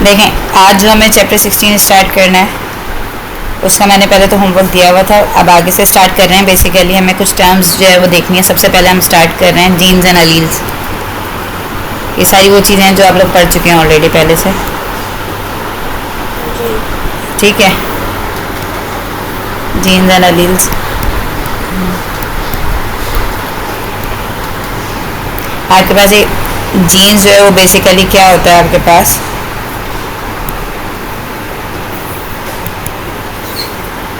देखें, आज जो हमें चैप्टर 16 स्टार्ट करना है उसका मैंने पहले तो होमवर्क दिया हुआ था। अब आगे से स्टार्ट कर रहे हैं। बेसिकली हमें कुछ टर्म्स जो है वो देखनी है। सबसे पहले हम स्टार्ट कर रहे हैं जीन्स एंड अलील्स। ये सारी वो चीज़ें हैं जो आप लोग पढ़ चुके हैं ऑलरेडी पहले से, ठीक है। जीन्स एंड अलील्स, आपके पास ये जीन्स जो है वो बेसिकली क्या होता है आपके पास,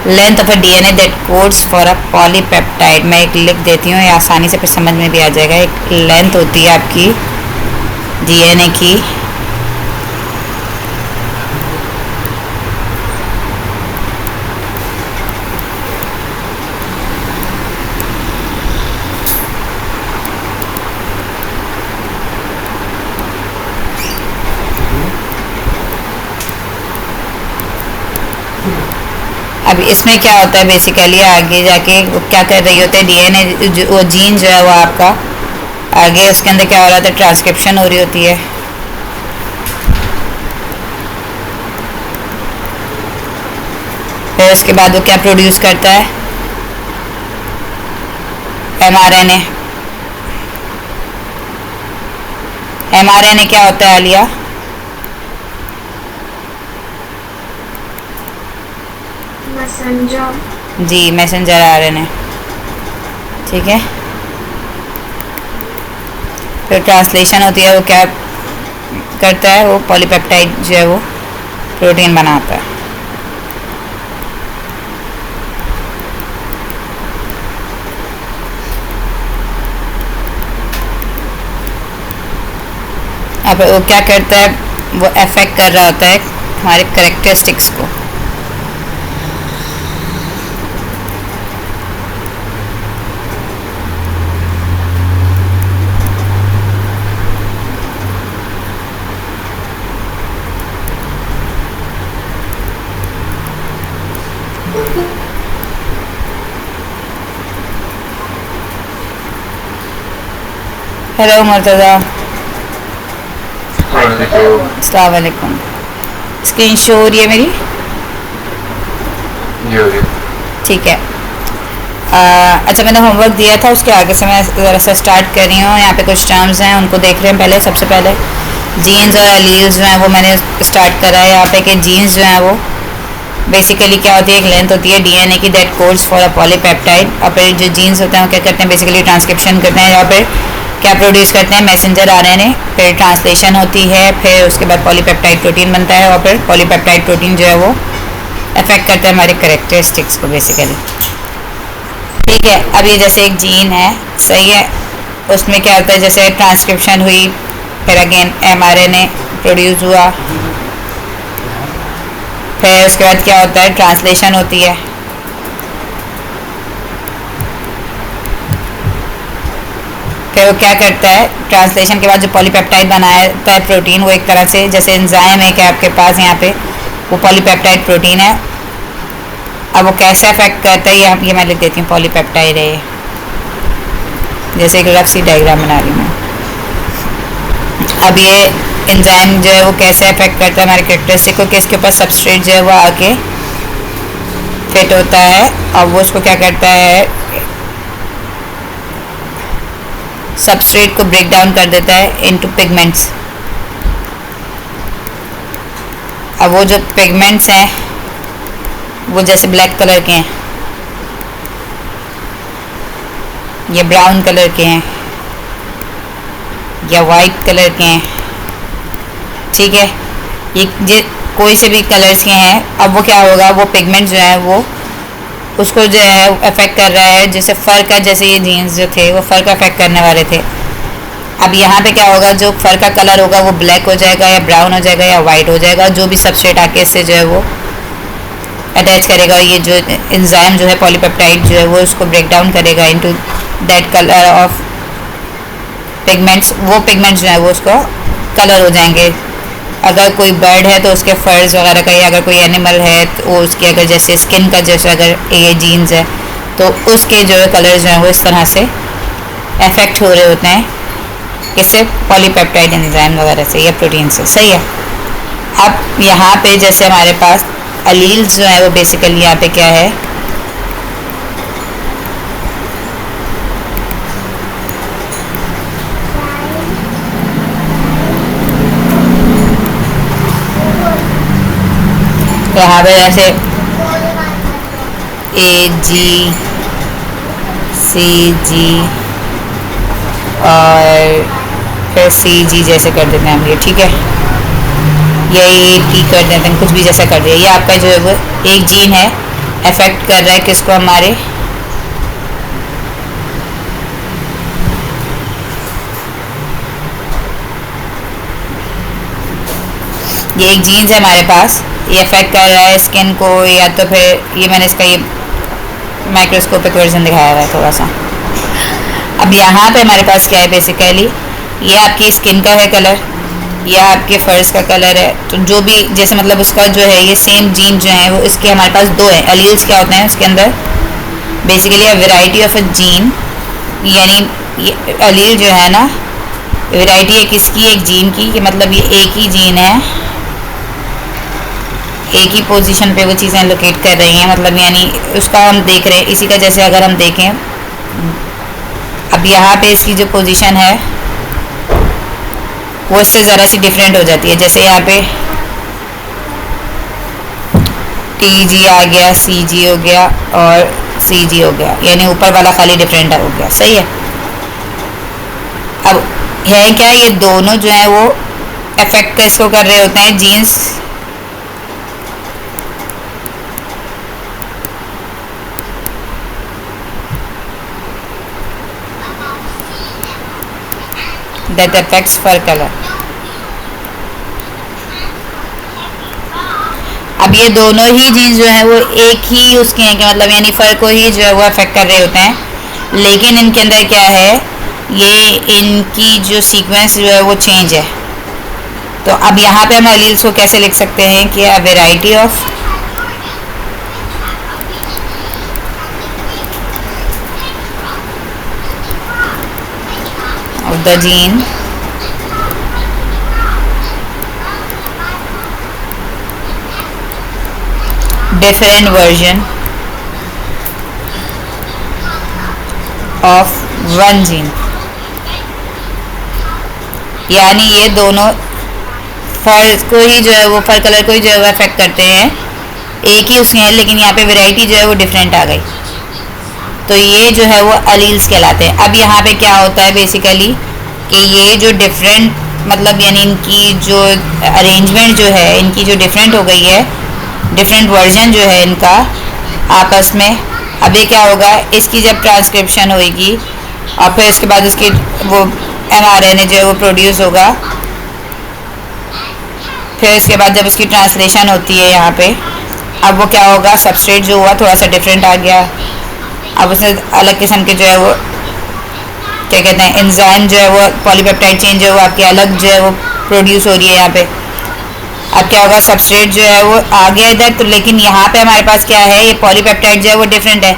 length of a DNA that codes for a polypeptide. मैं एक लिख देती हूँ, ये आसानी से फिर समझ में भी आ जाएगा। एक लेंथ होती है आपकी डीएनए की, अब इसमें क्या होता है बेसिकली आगे जाके वो क्या कर रही होती है डीएनए, वो जीन जो है वो आपका आगे उसके अंदर क्या हो रहा था, ट्रांसक्रिप्शन हो रही होती है। फिर उसके बाद वो क्या प्रोड्यूस करता है, एमआरएनए। एमआरएनए क्या होता है आलिया? मैसेंजर। जी, मैसेंजर आरएनए, ठीक है। फिर ट्रांसलेशन होती है, वो क्या करता है, वो पॉलीपेप्टाइड जो है वो प्रोटीन बनाता है। अब वो क्या करता है, वो अफेक्ट कर रहा होता है हमारे कैरेक्टरिस्टिक्स को। हेलो मुर्तज़ा, अस्सलाम वालेकुम। स्क्रीन शो हो रही है मेरी? ठीक है। अच्छा, मैंने होमवर्क दिया था, उसके आगे से मैं ज़रा सा स्टार्ट कर रही हूँ। यहाँ पे कुछ टर्म्स हैं, उनको देख रहे हैं। पहले सबसे पहले जीन्स और अलील्स जो हैं वो मैंने स्टार्ट करा है यहाँ पे कि जीन्स जो हैं वो बेसिकली क्या होती है, एक लेंथ होती है डीएनए की that codes for a polypeptide. और फिर जो जीन्स होते हैं वो क्या करते हैं, बेसिकली ट्रांसक्रिप्शन करते हैं, या फिर क्या प्रोड्यूस करते हैं, मैसेंजर आरएनए। फिर ट्रांसलेशन होती है, फिर उसके बाद पॉलीपेप्टाइड प्रोटीन बनता है, और फिर पॉलीपेप्टाइड प्रोटीन जो है वो अफेक्ट करता है हमारे कैरेक्टरिस्टिक्स को बेसिकली, ठीक है। अब ये जैसे एक जीन है, सही है, उसमें क्या होता है, जैसे ट्रांसक्रिप्शन हुई, फिर अगेन एमआरएनए प्रोड्यूस हुआ, फिर उसके बाद क्या होता है, ट्रांसलेशन होती है। फिर वो क्या करता है, ट्रांसलेशन के बाद जो पॉलीपेप्टाइड बनाता है प्रोटीन, वो एक तरह से जैसे एंजाइम है कि आपके पास यहाँ पे वो पॉलीपेप्टाइड प्रोटीन है। अब वो कैसे अफेक्ट करता है, ये मैं लिख देती हूँ, पॉलीपेप्टाइड है ये, जैसे एक रफ सी डायग्राम बना रही हूँ मैं। अब ये एंजाइम जो है वो कैसे अफेक्ट करता है हमारे कैरेक्टरिस्टिक को, कि इसके ऊपर सबस्ट्रेट जो है वो आके फिट होता है, और वो उसको क्या करता है, सबस्ट्रेट को ब्रेक डाउन कर देता है इनटू पिगमेंट्स। अब वो जो पिगमेंट्स हैं वो जैसे ब्लैक कलर के हैं, या ब्राउन कलर के हैं, या वाइट कलर के हैं, ठीक है। ये कोई से भी कलर्स के हैं। अब वो क्या होगा, वो पिगमेंट जो है वो उसको जो है अफेक्ट कर रहा है, जैसे फर का, जैसे ये जीन्स जो थे वो फर का अफेक्ट करने वाले थे। अब यहाँ पे क्या होगा, जो फर का कलर होगा वो ब्लैक हो जाएगा, या ब्राउन हो जाएगा, या वाइट हो जाएगा। जो भी सबस्ट्रेट आके इससे जो है वो अटैच करेगा, और ये जो एंजाइम जो है पॉलीपेप्टाइड जो है वो उसको ब्रेक डाउन करेगा into that colour of pigments. वो पिगमेंट्स जो है वो उसको कलर हो जाएंगे। अगर कोई बर्ड है तो उसके फर्स वगैरह का, या अगर कोई एनिमल है तो वो उसकी, अगर जैसे स्किन का, जैसे अगर ये जीन्स है तो उसके जो है कलर जो है वो इस तरह से अफेक्ट हो रहे होते हैं, किससे, पॉलीपेप्टाइड एंजाइम वगैरह से या प्रोटीन से, सही है। अब यहाँ पे जैसे हमारे पास अलील्स जो है वो बेसिकली यहाँ पे क्या है, यहाँ पे जैसे AGCG और फिर CG जैसे कर देते हैं हम ये, ठीक है, या AP कर देते हैं, कुछ भी जैसा कर दिया। ये आपका जो है वो एक जीन है, अफेक्ट कर रहा है किसको, हमारे ये एक जीन्स है हमारे पास, ये अफेक्ट कर रहा है स्किन को, या तो फिर ये मैंने इसका ये माइक्रोस्कोपिक वर्जन दिखाया हुआ है थोड़ा सा। अब यहाँ पे हमारे पास क्या है बेसिकली, ये आपकी स्किन का है कलर, या आपके फर्स का कलर है, तो जो भी जैसे मतलब उसका जो है ये सेम जीन जो है वो इसके हमारे पास दो है। एलील्स क्या होते हैं उसके अंदर, basically a variety of a gene, यानी ये एलील जो है ना, वेराइटी है किसकी, एक जीन की, कि मतलब ये एक ही जीन है, एक ही पोजीशन पे वो चीज़ें लोकेट कर रही हैं, मतलब यानी उसका हम देख रहे हैं। इसी का जैसे अगर हम देखें, अब यहाँ पे इसकी जो पोजीशन है वो इससे ज़रा सी डिफरेंट हो जाती है। जैसे यहाँ पे TG आ गया, CG हो गया और CG हो गया, यानी ऊपर वाला खाली डिफरेंट हो गया, सही है। अब है क्या, ये दोनों जो है वो अफेक्ट किसको कर रहे होते हैं, jeans that affects fur color। अब ये दोनों ही जीन्स जो है वो एक ही उसके हैं, कि मतलब यानी फर को ही जो है वो अफेक्ट कर रहे होते हैं, लेकिन इनके अंदर क्या है, ये इनकी जो सीक्वेंस जो है वो चेंज है। तो अब यहाँ पे हम एलील्स को कैसे लिख सकते हैं कि a variety of the gene different version of one gene, यानी ये दोनों फर को ही जो है वो फर कलर को ही जो है वो अफेक्ट करते हैं, एक ही उसके हैं, लेकिन यहाँ पे वैरायटी जो है वो डिफरेंट आ गई, तो ये जो है वो अलील्स कहलाते हैं। अब यहाँ पे क्या होता है बेसिकली कि ये जो डिफरेंट मतलब यानी इनकी जो अरेंजमेंट जो है इनकी जो डिफरेंट हो गई है, डिफरेंट वर्जन जो है इनका आपस में, अब ये क्या होगा, इसकी जब ट्रांसक्रिप्शन होगी और फिर उसके बाद उसकी वो mRNA जो है वो प्रोड्यूस होगा, फिर उसके बाद जब उसकी ट्रांसलेशन होती है यहाँ पे, अब वो क्या होगा, सबस्ट्रेट जो हुआ थोड़ा सा डिफरेंट आ गया, अब उसमें अलग किस्म के जो है वो क्या कहते हैं एंजाइम जो है वो पॉलीपेप्टाइड चेन जो है वो आपकी अलग जो है वो प्रोड्यूस हो रही है यहाँ पे। अब क्या होगा, सबस्ट्रेट जो है वो आ गया इधर, तो लेकिन यहाँ पे हमारे पास क्या है, ये पॉलीपेप्टाइड जो है वो डिफरेंट है,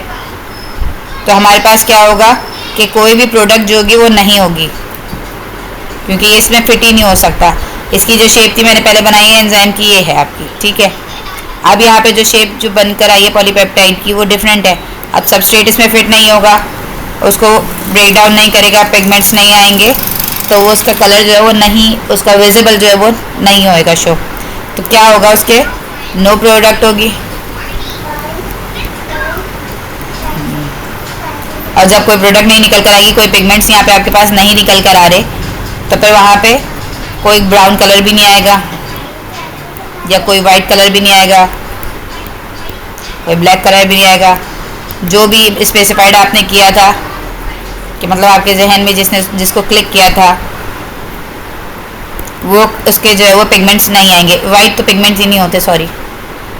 तो हमारे पास क्या होगा कि कोई भी प्रोडक्ट जो होगी वो नहीं होगी, क्योंकि ये इसमें फिट ही नहीं हो सकता। इसकी जो शेप थी मैंने पहले बनाई है एंजाइम की, ये है आपकी, ठीक है। अब यहाँ पे जो शेप जो बनकर आई है पॉलीपेप्टाइड की वो डिफरेंट है। अब सबस्ट्रेट इसमें फिट नहीं होगा, उसको ब्रेक डाउन नहीं करेगा, पिगमेंट्स नहीं आएंगे, तो वो उसका कलर जो है वो नहीं, उसका विजिबल जो है वो नहीं होएगा शो। तो क्या होगा, उसके नो प्रोडक्ट होगी। और जब कोई प्रोडक्ट नहीं निकल कर आएगी, कोई पिगमेंट्स यहाँ पे आपके पास नहीं निकल कर आ रहे, तो फिर वहाँ पे कोई ब्राउन कलर भी नहीं आएगा, या कोई वाइट कलर भी नहीं आएगा, कोई ब्लैक कलर भी नहीं आएगा। जो भी स्पेसिफाइड आपने किया था कि मतलब आपके जहन में जिसको क्लिक किया था, वो उसके जो है वो पिगमेंट्स नहीं आएंगे। वाइट तो पिगमेंट्स ही नहीं होते, सॉरी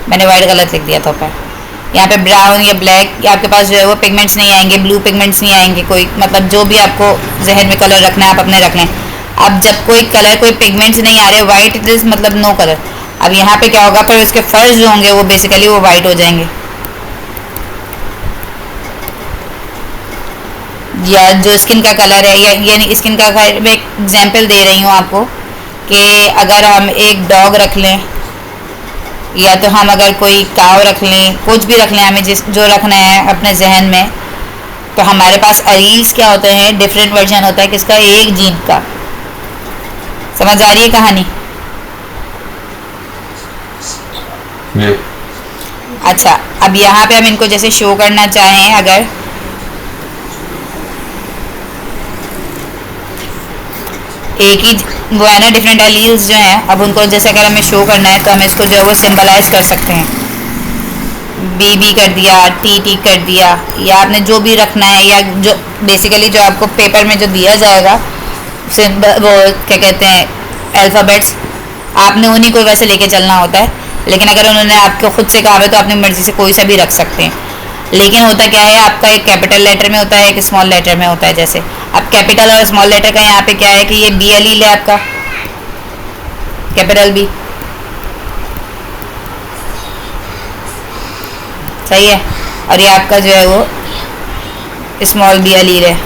मैंने वाइट गलत लिख दिया था ऊपर। यहाँ पे ब्राउन या ब्लैक आपके पास जो है वो पिगमेंट्स नहीं आएंगे, ब्लू पिगमेंट्स नहीं आएंगे, कोई मतलब जो भी आपको जहन में कलर रखना है आप अपने रख लें। अब जब कोई कलर कोई पिगमेंट्स नहीं आ रहे, वाइट दिस मतलब नो कलर। अब यहाँ पे क्या होगा, फिर उसके फर्स जो होंगे वो बेसिकली वो वाइट हो जाएंगे। या जो स्किन का कलर है, या यानी स्किन का मैं एग्जांपल दे रही हूँ आपको कि अगर हम एक डॉग रख लें या तो हम अगर कोई काव रख लें, कुछ भी रख लें, हमें जिस जो रखना है अपने जहन में, तो हमारे पास अलील्स क्या होते हैं, डिफरेंट वर्जन होता है किसका, एक जीन का। समझ आ रही है कहानी? अच्छा, अब यहाँ पे हम इनको जैसे शो करना चाहें, अगर एक ही वो है ना, डिफरेंट अलील्स जो हैं, अब उनको जैसे अगर हमें शो करना है तो हम इसको जो है वो सिंबलाइज कर सकते हैं। बी कर दिया, टी कर दिया, या आपने जो भी रखना है, या जो बेसिकली जो आपको पेपर में जो दिया जाएगा वो क्या कहते हैं अल्फ़ाबेट्स, आपने उन्हीं को वैसे लेके चलना होता है। लेकिन अगर उन्होंने आपको खुद से कहा है तो अपनी मर्ज़ी से कोई सा भी रख सकते हैं। लेकिन होता क्या है, आपका एक कैपिटल लेटर में होता है, एक स्मॉल लेटर में होता है। जैसे अब कैपिटल और स्मॉल लेटर का यहाँ पे क्या है कि ये बी एल है आपका, कैपिटल बी, सही है, और ये आपका जो है वो स्मॉल बी एल है।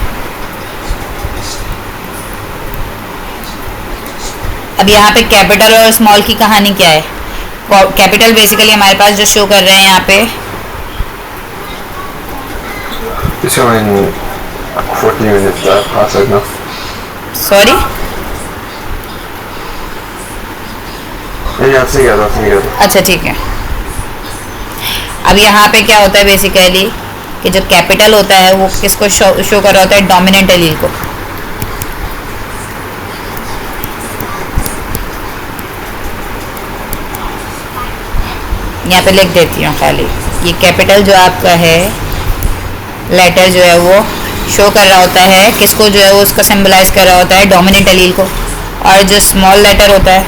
अब यहाँ पे कैपिटल और स्मॉल की कहानी क्या है? कैपिटल बेसिकली हमारे पास जो शो कर रहे हैं यहाँ पे, सॉरी अच्छा ठीक है। अब यहाँ पे क्या होता है बेसिकली कि जो कैपिटल होता है वो किसको शो कर रहा होता है, डोमिनेंट एलील को। यहाँ पे लिख देती हूँ खाली, ये कैपिटल जो आपका है लेटर जो है वो शो कर रहा होता है किसको, जो है वो उसका सिंबलाइज कर रहा होता है डोमिनेंट एलील को। और जो स्मॉल लेटर होता है,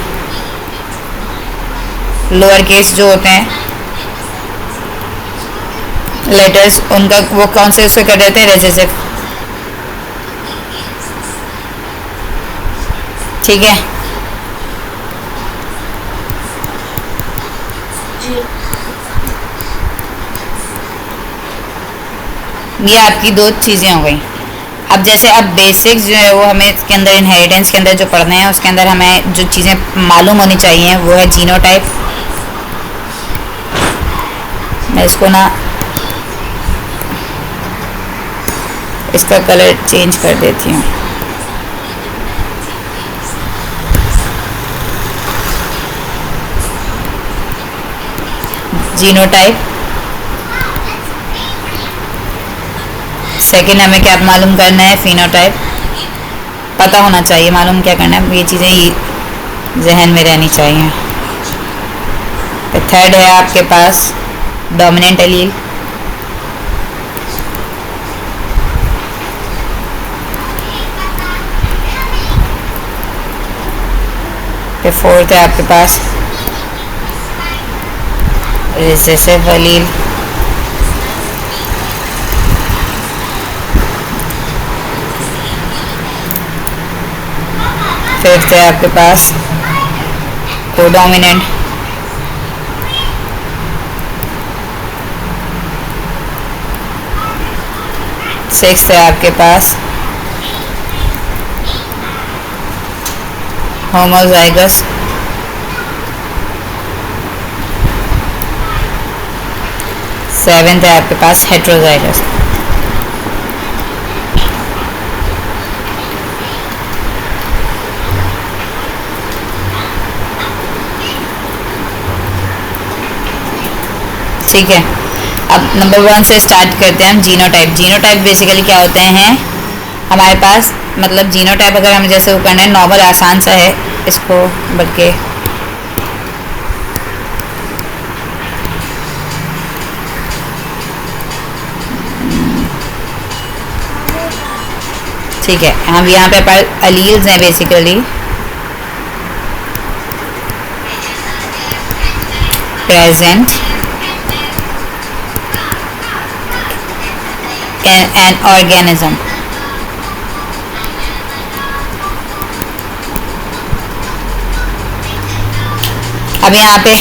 लोअर केस जो होते हैं लेटर्स, उनका वो कौन से उससे कर देते हैं, रेसेसिव। ठीक है, ये आपकी दो चीज़ें हो गई। अब जैसे अब बेसिक्स जो है वो हमें इसके अंदर इनहेरिटेंस के अंदर जो पढ़ने हैं उसके अंदर हमें जो चीज़ें मालूम होनी चाहिए वो है जीनोटाइप। मैं इसको ना इसका कलर चेंज कर देती हूँ। जीनोटाइप, सेकेंड हमें क्या मालूम करना है, फिनोटाइप। पता होना चाहिए मालूम क्या करना है, ये चीज़ें जहन में रहनी चाहिए। तो थर्ड है आपके पास डोमिनेंट एलील, फिर फोर्थ है आपके पास रिसेसिव एलील, फिफ्थ है आपके पास कोडोमिनेंट, सिक्स्थ है आपके पास होमोजाइगस, सेवेंथ है आपके पास हेट्रोजाइगस। ठीक है, अब नंबर 1 से स्टार्ट करते हैं हम। जीनोटाइप। जीनोटाइप बेसिकली क्या होते हैं हमारे पास, मतलब जीनोटाइप अगर हमें जैसे वो करना है, नॉर्मल आसान सा है इसको, बल्कि ठीक है, हम यहाँ पे अलील्स हैं बेसिकली, प्रेजेंट an organism। अब यहाँ पे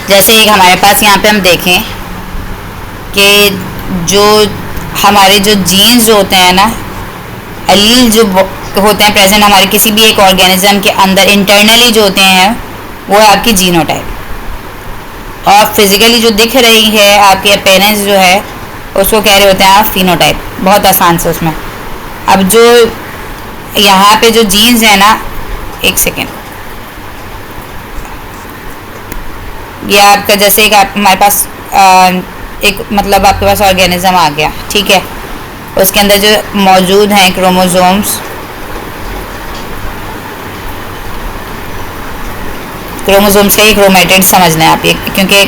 जैसे एक हमारे पास यहाँ पे हम देखें कि जो हमारे जो जीन्स जो होते हैं ना, एलील जो होते हैं प्रेजेंट हमारे किसी भी एक ऑर्गेनिज्म के अंदर इंटरनली जो होते हैं वो है आपकी जीनोटाइप, और फिजिकली जो दिख रही है आपकी अपीयरेंस जो है उसको कह रहे होते हैं आप फिनोटाइप। बहुत आसान से उसमें। अब जो यहाँ पे जो जीन्स है ना, एक सेकेंड, ये आपका जैसे एक हमारे पास एक मतलब आपके पास ऑर्गेनिज्म आ गया, ठीक है, उसके अंदर जो मौजूद हैं क्रोमोसोम्स, क्रोमोसोम्स के क्रोमेटिड्स समझना है आप ये, क्योंकि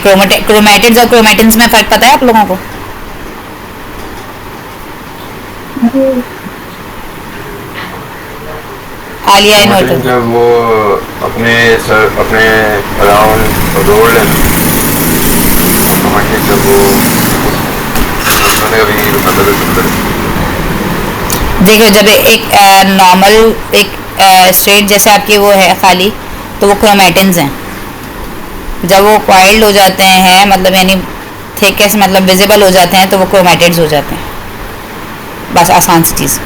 क्रोमेटिड्स और क्रोमेटिन्स में फ़र्क पता है आप लोगों को? आलिया जब वो अपने अराउंड रोल जब वो देखो, जब एक नॉर्मल एक स्ट्रेट जैसे आपकी वो है खाली, तो वो क्रोमेटिन्स हैं। जब वो कॉइल्ड हो जाते हैं, मतलब यानी थिकनेस मतलब विजिबल हो जाते हैं, तो वो क्रोमेटिड्स हो जाते हैं। बस आसान सी चीज़।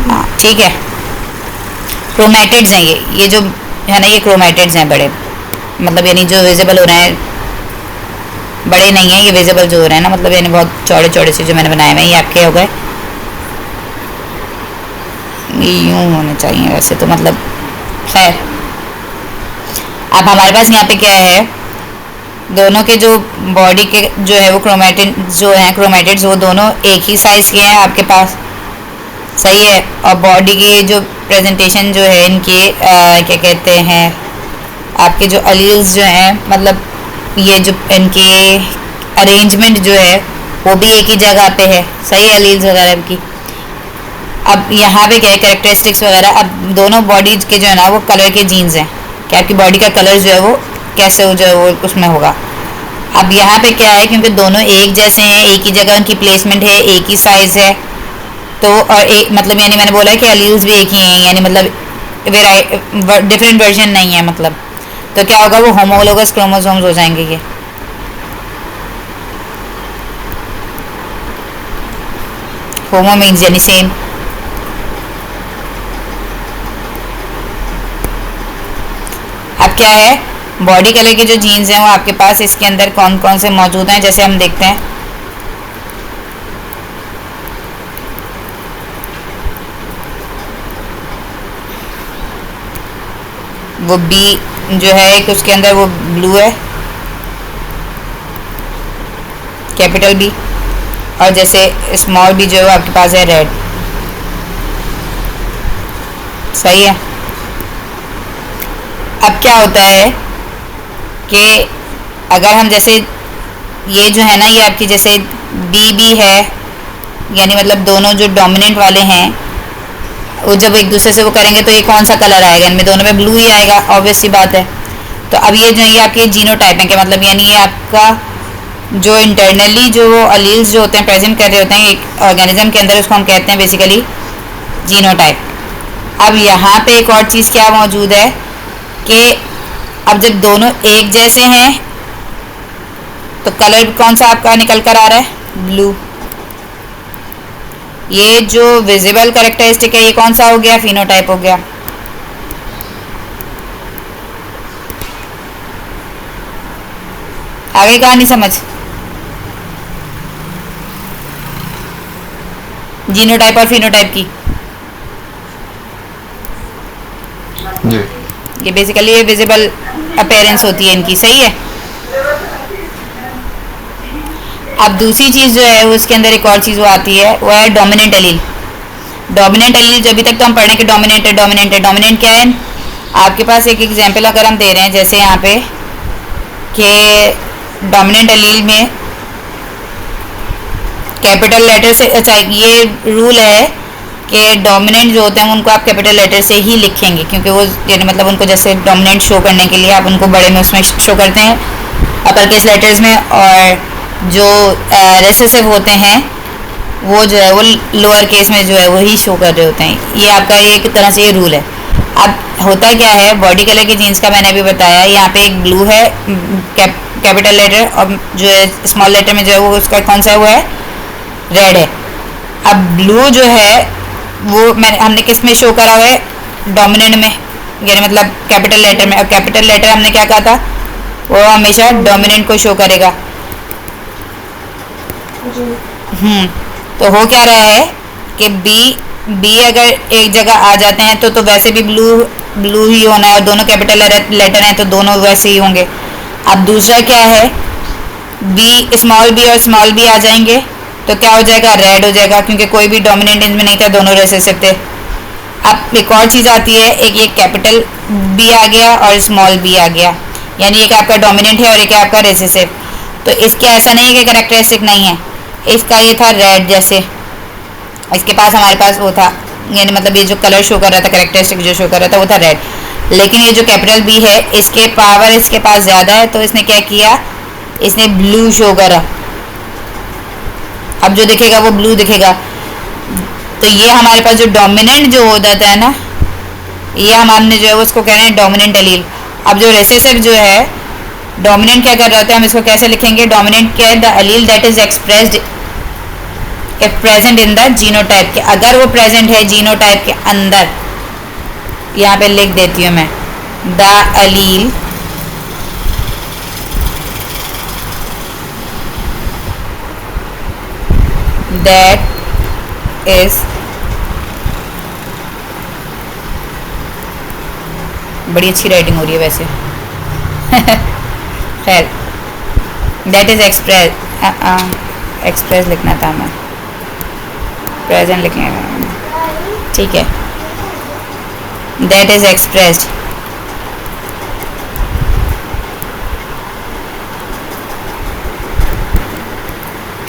हाँ ठीक है, क्रोमेटिड्स हैं ये जो है ना, ये क्रोमेटिड्स हैं बड़े, मतलब यानी जो विजिबल हो रहे हैं, बड़े नहीं हैं ये, विजिबल जो हो रहे हैं ना, मतलब यानी बहुत चौड़े चौड़े से जो मैंने बनाए हुए हैं, ये आपके हो गए। ये यूँ होने चाहिए वैसे तो, मतलब खैर। अब हमारे पास यहाँ पे क्या है, दोनों के जो बॉडी के जो है वो क्रोमेटिन जो हैं क्रोमेटिड्स, वो दोनों एक ही साइज़ के हैं आपके पास, सही है। और बॉडी की जो प्रेजेंटेशन जो है इनके क्या कहते हैं, आपके जो अलील्स जो हैं, मतलब ये जो इनकी अरेंजमेंट जो है वो भी एक ही जगह पे है, सही है, अलील्स वगैरह की। अब यहाँ पे क्या है, कैरेक्टरिस्टिक्स वगैरह, अब दोनों बॉडी के जो है ना वो कलर के जीन्स हैं, कि आपकी बॉडी का कलर जो है वो कैसे हो जो है वो उसमें होगा। अब यहाँ पे क्या है, क्योंकि दोनों एक जैसे हैं, एक ही जगह उनकी प्लेसमेंट है, एक ही साइज़ है, तो और एक मतलब यानी मैंने बोला है कि अलील्स भी एक ही हैं, यानी मतलब डिफरेंट वर्जन नहीं है, मतलब तो क्या होगा, वो होमोलोगस क्रोमोसोम्स हो जाएंगे ये। होमो मीन्स यानी सेम। अब क्या है, बॉडी कलर के जो जीन्स हैं वो आपके पास इसके अंदर कौन कौन से मौजूद हैं, जैसे हम देखते हैं। वो बी जो है एक उसके अंदर वो ब्लू है, कैपिटल बी, और जैसे स्मॉल बी जो है वो आपके पास है रेड, सही है। अब क्या होता है कि अगर हम जैसे ये जो है ना, ये आपकी जैसे बी बी है, यानी मतलब दोनों जो डोमिनेंट वाले हैं वो जब एक दूसरे से वो करेंगे तो ये कौन सा कलर आएगा, इनमें दोनों में ब्लू ही आएगा, ऑब्वियस सी बात है। तो अब ये जो ये आपके जीनोटाइप हैं, कि मतलब यानी ये आपका जो इंटरनली जो अलील्स जो होते हैं प्रेजेंट कर रहे होते हैं एक ऑर्गेनिज्म के अंदर, उसको हम कहते हैं बेसिकली जीनोटाइप। अब यहाँ पे एक और चीज़ क्या मौजूद है कि अब जब दोनों एक जैसे हैं तो कलर कौन सा आपका निकल कर आ रहा है, ब्लू। ये जो विजिबल कैरेक्टरिस्टिक है ये कौन सा हो गया, फिनोटाइप हो गया। आगे कहानी समझ, जीनोटाइप और फिनोटाइप की जी। ये बेसिकली ये विजिबल अपीयरेंस होती है इनकी, सही है। अब दूसरी चीज़ जो है वो उसके अंदर एक और चीज़ वो आती है, वो है डोमिनेंट एलील। डोमिनेंट एलील जो अभी तक तो हम पढ़ रहे हैं कि डोमिनेंट है, डोमिनेंट है, डोमिनेंट क्या है। आपके पास एक एग्जांपल अगर हम दे रहे हैं, जैसे यहाँ पे कि डोमिनेंट एलील में कैपिटल लेटर से, अच्छा ये रूल है कि डोमिनेंट जो होते हैं उनको आप कैपिटल लेटर से ही लिखेंगे, क्योंकि वो यानी मतलब उनको जैसे डोमिनेंट शो करने के लिए आप उनको बड़े में उसमें शो करते हैं अपर केस लेटर्स में, और जो रेसेसिव होते हैं वो जो है वो लोअर केस में जो है वही शो कर रहे होते हैं। ये आपका ये एक तरह से ये रूल है। अब होता क्या है, बॉडी कलर की जीन्स का मैंने अभी बताया, यहाँ पे एक ब्लू है कैपिटल लेटर, और जो है स्मॉल लेटर में जो है वो उसका कौन सा है, वो है रेड है। अब ब्लू जो है वो हमने किस में शो करा हुआ है, डोमिनेंट में, यानी मतलब कैपिटल लेटर में। अब कैपिटल लेटर हमने क्या कहा था, वो हमेशा डोमिनेंट को शो करेगा। तो हो क्या रहा है कि बी अगर एक जगह आ जाते हैं तो वैसे भी ब्लू ही होना है, और दोनों कैपिटल लेटर हैं तो दोनों वैसे ही होंगे। अब दूसरा क्या है, स्मॉल बी और स्मॉल बी आ जाएंगे तो क्या हो जाएगा, रेड हो जाएगा, क्योंकि कोई भी डोमिनेंट इनमें नहीं था, दोनों रेसेसिव थे। अब एक और चीज़ आती है, एक ये कैपिटल बी आ गया और स्मॉल बी आ गया, यानी एक आपका डोमिनेंट है और एक आपका रेसेसिव। तो इसके ऐसा नहीं है कि कैरेक्टरिस्टिक नहीं है, इसका ये था रेड, जैसे इसके पास हमारे पास वो था, यानी मतलब ये जो कलर शो कर रहा था, कैरेक्टरिस्टिक जो शो कर रहा था वो था रेड। लेकिन ये जो कैपिटल बी है, इसके पावर इसके पास ज़्यादा है, तो इसने क्या किया, इसने ब्लू शो करा। अब जो दिखेगा वो ब्लू दिखेगा। तो ये हमारे पास जो डोमिनेंट जो हो जाता है ना, ये हमने जो है वो उसको कह रहे हैं डोमिनेंट एलील। अब जो रेसेसिव जो है, डोमिनेंट क्या कर रहा होता है, हम इसको कैसे लिखेंगे, डोमिनेंट क्या है, the allele that is expressed if present in the genotype के, अगर वो प्रेजेंट है जीनोटाइप के अंदर, यहाँ पे लिख देती हूँ मैं, द एलील दैट इज, बड़ी अच्छी राइटिंग हो रही है वैसे खैर, दैट इज एक्सप्रेस लिखना था, मैं प्रेजेंट लिखने का, ठीक है, that is expressed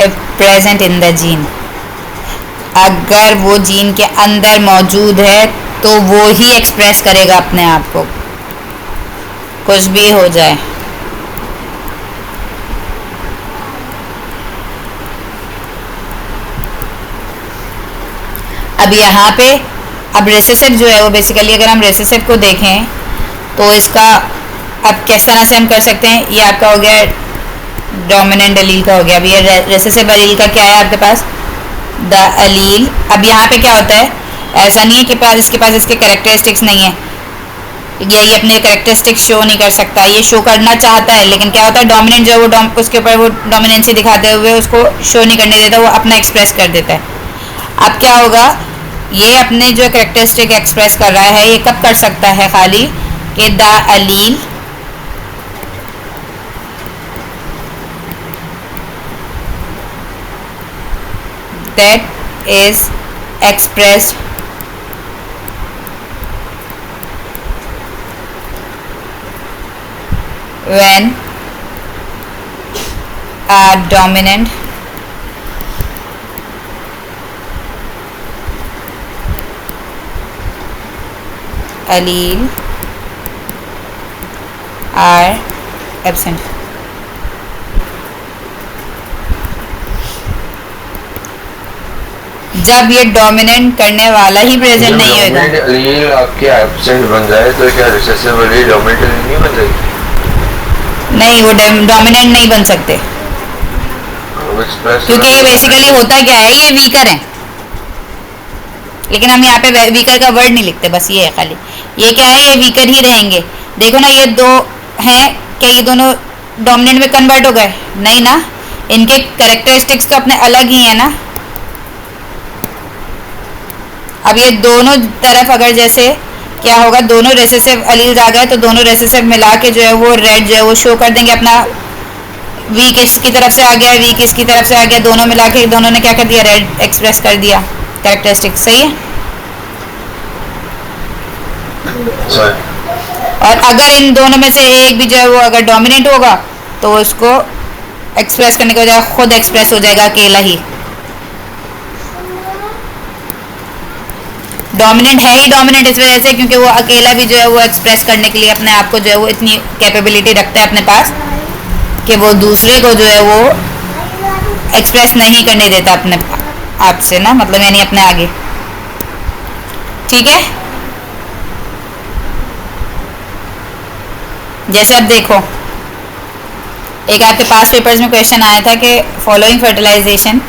if present in the gene, अगर वो जीन के अंदर मौजूद है तो वो ही एक्सप्रेस करेगा अपने आप को, कुछ भी हो जाए। अब यहाँ पे, अब रेसेसिव जो है वो बेसिकली, अगर हम रेसेसिव को देखें तो इसका अब किस तरह से हम कर सकते हैं, ये आपका हो गया डोमिनेंट एलील का हो गया। अब ये रेसेसिव एलील का क्या है आपके पास, द एलील। अब यहाँ पे क्या होता है, ऐसा नहीं है कि इसके पास इसके कैरेक्टरिस्टिक्स नहीं है, ये अपने कैरेक्टरिस्टिक्स शो नहीं कर सकता, ये शो करना चाहता है, लेकिन क्या होता है, डोमिनेंट जो है वो उसके ऊपर वो डोमिनेंसी दिखाते हुए उसको शो नहीं करने देता, वो अपना एक्सप्रेस कर देता है। अब क्या होगा, ये अपने जो कैरेक्टरिस्टिक एक्सप्रेस कर रहा है, ये कब कर सकता है, खाली कि the allele that is expressed when a dominant allele are absent। जब ये डोमिनेंट करने वाला ही प्रेजेंट नहीं होगा, एलील आपके एब्सेंट बन जाए तो क्या रिसेसिव एलील डोमिनेंट एलील नहीं बन जाएगी? नहीं, वो डोमिनेंट नहीं बन सकते, क्योंकि ये बेसिकली होता क्या है, ये वीकर है, लेकिन हम यहाँ पे वीकर का वर्ड नहीं लिखते, बस ये है खाली, ये क्या है, ये वीकर ही रहेंगे। देखो ना, ये दो हैं, क्या ये दोनों डोमिनेंट में कन्वर्ट हो गए? नहीं ना, इनके कैरेक्टरिस्टिक्स तो अपने अलग ही है ना। अब ये दोनों तरफ अगर जैसे क्या होगा, दोनों रेसेसिव एलील्स आ गए तो दोनों रेसेसिव मिला के जो है वो रेड जो है वो शो कर देंगे अपना, वीक इसकी तरफ से आ गया, वीक इसकी तरफ से आ गया, दोनों मिला के दोनों ने क्या कर दिया, रेड एक्सप्रेस कर दिया कैरेक्टरिस्टिक। सही है। और अगर इन दोनों में से एक भी जो है वो अगर डोमिनेंट होगा तो उसको एक्सप्रेस करने के बजाय खुद एक्सप्रेस हो जाएगा अकेला ही। डोमिनेंट है ही डोमिनेंट इस वजह से क्योंकि वो अकेला भी जो है वो एक्सप्रेस करने के लिए अपने आप को जो है वो इतनी कैपेबिलिटी रखता है अपने पास कि वो दूसरे को जो है वो एक्सप्रेस नहीं करने देता अपने आप से ना, मतलब यानी अपने आगे। ठीक है, जैसे अब देखो, एक आपके पास पेपर्स में क्वेश्चन आया था कि following fertilisation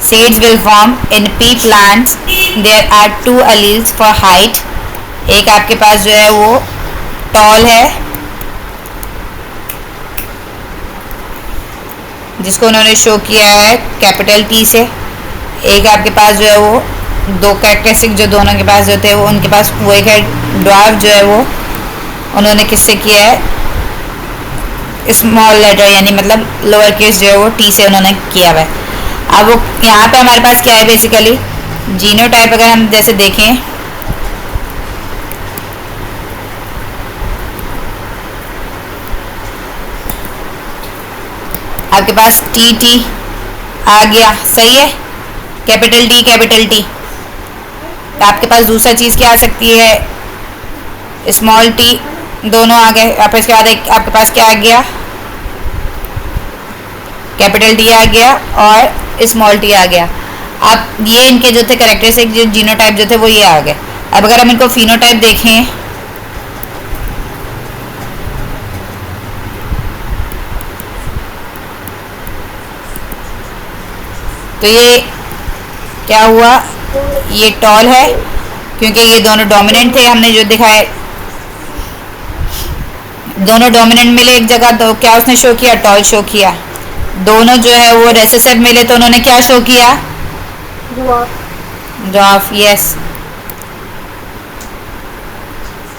seeds will form in pea plants. There are two alleles for height. एक आपके पास जो है वो tall है, जिसको उन्होंने शो किया है कैपिटल टी से. एक आपके पास जो है वो दो कैरेक्टरिस्टिक जो दोनों के पास जो थे वो उनके पास वो एक है ड्वार्फ जो है वो उन्होंने किससे किया है स्मॉल लेटर यानी मतलब लोअर केस जो है वो टी से उन्होंने किया हुआ है. अब वो यहाँ पे हमारे पास क्या है बेसिकली जीनोटाइप अगर हम जैसे देखें आपके पास टी टी आ गया, सही है, कैपिटल टी. तो आपके पास दूसरा चीज़ क्या आ सकती है स्मॉल टी, दोनों आ गए. और फिर इसके बाद एक आपके पास क्या आ गया कैपिटल टी आ गया और स्मॉल टी आ गया. अब ये इनके जो थे कैरेक्टरिस्टिक जो जीनोटाइप जो थे वो ये आ गए. अब अगर हम इनको फिनोटाइप देखें तो ये क्या हुआ, ये टॉल है क्योंकि ये दोनों डोमिनेंट थे. हमने जो दिखाए दोनों डोमिनेंट मिले एक जगह तो क्या उसने शो किया, टॉल शो किया. दोनों जो है वो रेसेसिव मिले तो उन्होंने क्या शो किया, ड्वार्फ. यस.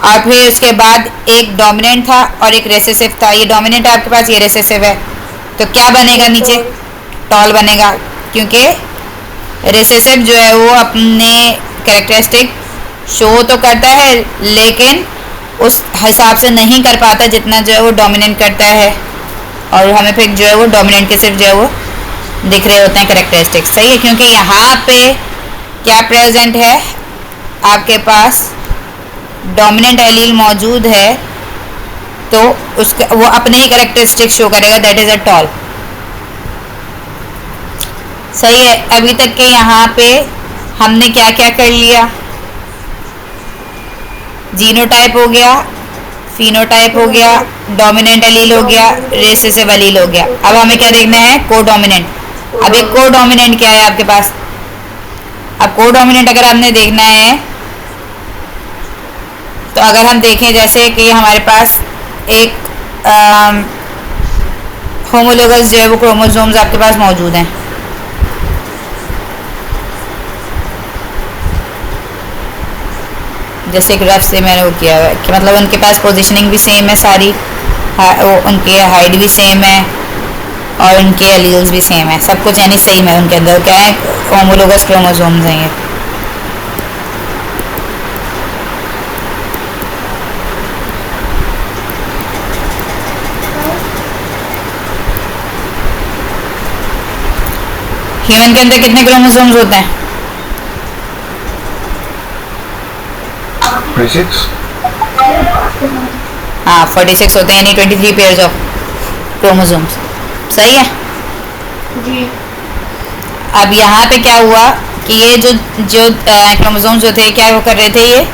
और फिर उसके बाद एक डोमिनेंट था और एक रेसेसिव था. ये डोमिनेंट है आपके पास, ये रेसेसिव है, तो क्या बनेगा नीचे, टॉल बनेगा क्योंकि रेसेसिव जो है वो अपने कैरेक्टरिस्टिक शो तो करता है लेकिन उस हिसाब से नहीं कर पाता जितना जो है वो डोमिनेंट करता है. और हमें फिर जो है वो डोमिनेंट के सिर्फ जो है वो दिख रहे होते हैं कैरेक्टरिस्टिक्स. सही है, क्योंकि यहाँ पे क्या प्रेजेंट है आपके पास डोमिनेंट एलील मौजूद है तो उसका वो अपने ही कैरेक्टरिस्टिक शो करेगा, दैट इज़ अ टॉल. सही है. अभी तक के यहाँ पे हमने क्या क्या कर लिया, जीनोटाइप हो गया, फिनोटाइप हो गया, डोमिनेंट एलील हो गया, रेसेसिव एलील हो गया. अब हमें क्या देखना है, कोडोमिनेंट. अब एक कोडोमिनेंट क्या है आपके पास, अब कोडोमिनेंट अगर हमने देखना है तो अगर हम देखें जैसे कि हमारे पास एक होमोलोगस जो है वो क्रोमोसोम्स आपके पास मौजूद हैं. जैसे एक रफ से मैंने वो किया हुआ है कि मतलब उनके पास पोजीशनिंग भी सेम है सारी, उनके हाइट भी सेम है और उनके एलील्स भी सेम है, सब कुछ यानी सेम है. उनके अंदर क्या है, होमोलोगस क्रोमोसोम्स हैं ये. ह्यूमन के अंदर कितने क्रोमोसोम्स होते हैं, 46. हाँ 46 होते हैं, यानी 23 पेयर्स ऑफ क्रोमोसोम्स. सही है जी. अब यहाँ पे क्या हुआ कि ये जो जो क्रोमोसोम्स जो थे क्या वो कर रहे थे, ये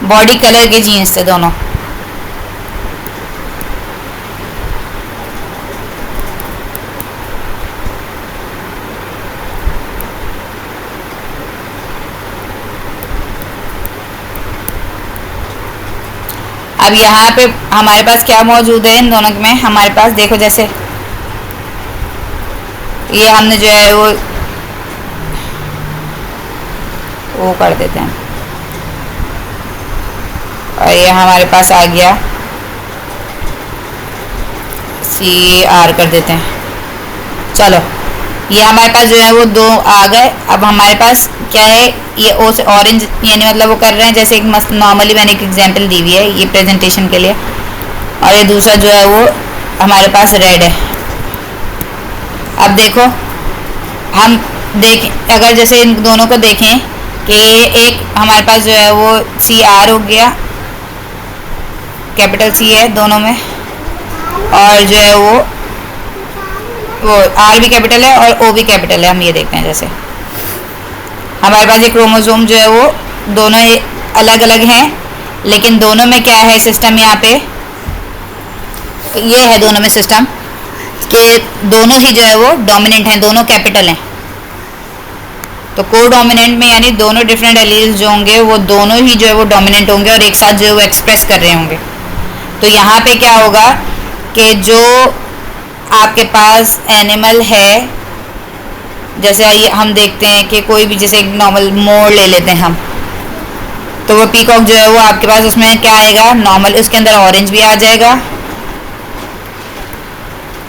बॉडी कलर के जीन्स थे दोनों. अब यहाँ पे हमारे पास क्या मौजूद है इन दोनों में, हमारे पास देखो जैसे ये हमने जो है वो कर देते हैं और ये हमारे पास आ गया CR कर देते हैं. चलो ये हमारे पास जो है वो दो आ गए. अब हमारे पास क्या है, ये ओ से ऑरेंज यानी मतलब वो कर रहे हैं जैसे एक मस्त नॉर्मली मैंने एक एग्जांपल दी हुई है ये प्रेजेंटेशन के लिए, और ये दूसरा जो है वो हमारे पास रेड है. अब देखो हम देखें अगर जैसे इन दोनों को देखें कि एक हमारे पास जो है वो CR हो गया, कैपिटल C है दोनों में, और जो है वो R भी कैपिटल है और O भी कैपिटल है. हम ये देखते हैं जैसे हमारे पास ये क्रोमोसोम जो है वो दोनों अलग अलग हैं लेकिन दोनों में क्या है सिस्टम, यहाँ पे ये है दोनों में सिस्टम कि दोनों ही जो है वो डोमिनेंट हैं, दोनों कैपिटल हैं. तो को डोमिनेंट में यानी दोनों डिफरेंट एलील्स जो होंगे वो दोनों ही जो है वो डोमिनेंट होंगे और एक साथ जो है वो एक्सप्रेस कर रहे होंगे। तो यहाँ पे क्या होगा कि जो आपके पास एनिमल है, जैसे आइए हम देखते हैं कि कोई भी, जैसे एक नॉर्मल मोर ले लेते हैं हम, तो वो पीकॉक जो है वो आपके पास उसमें क्या आएगा, नॉर्मल उसके अंदर ऑरेंज भी आ जाएगा,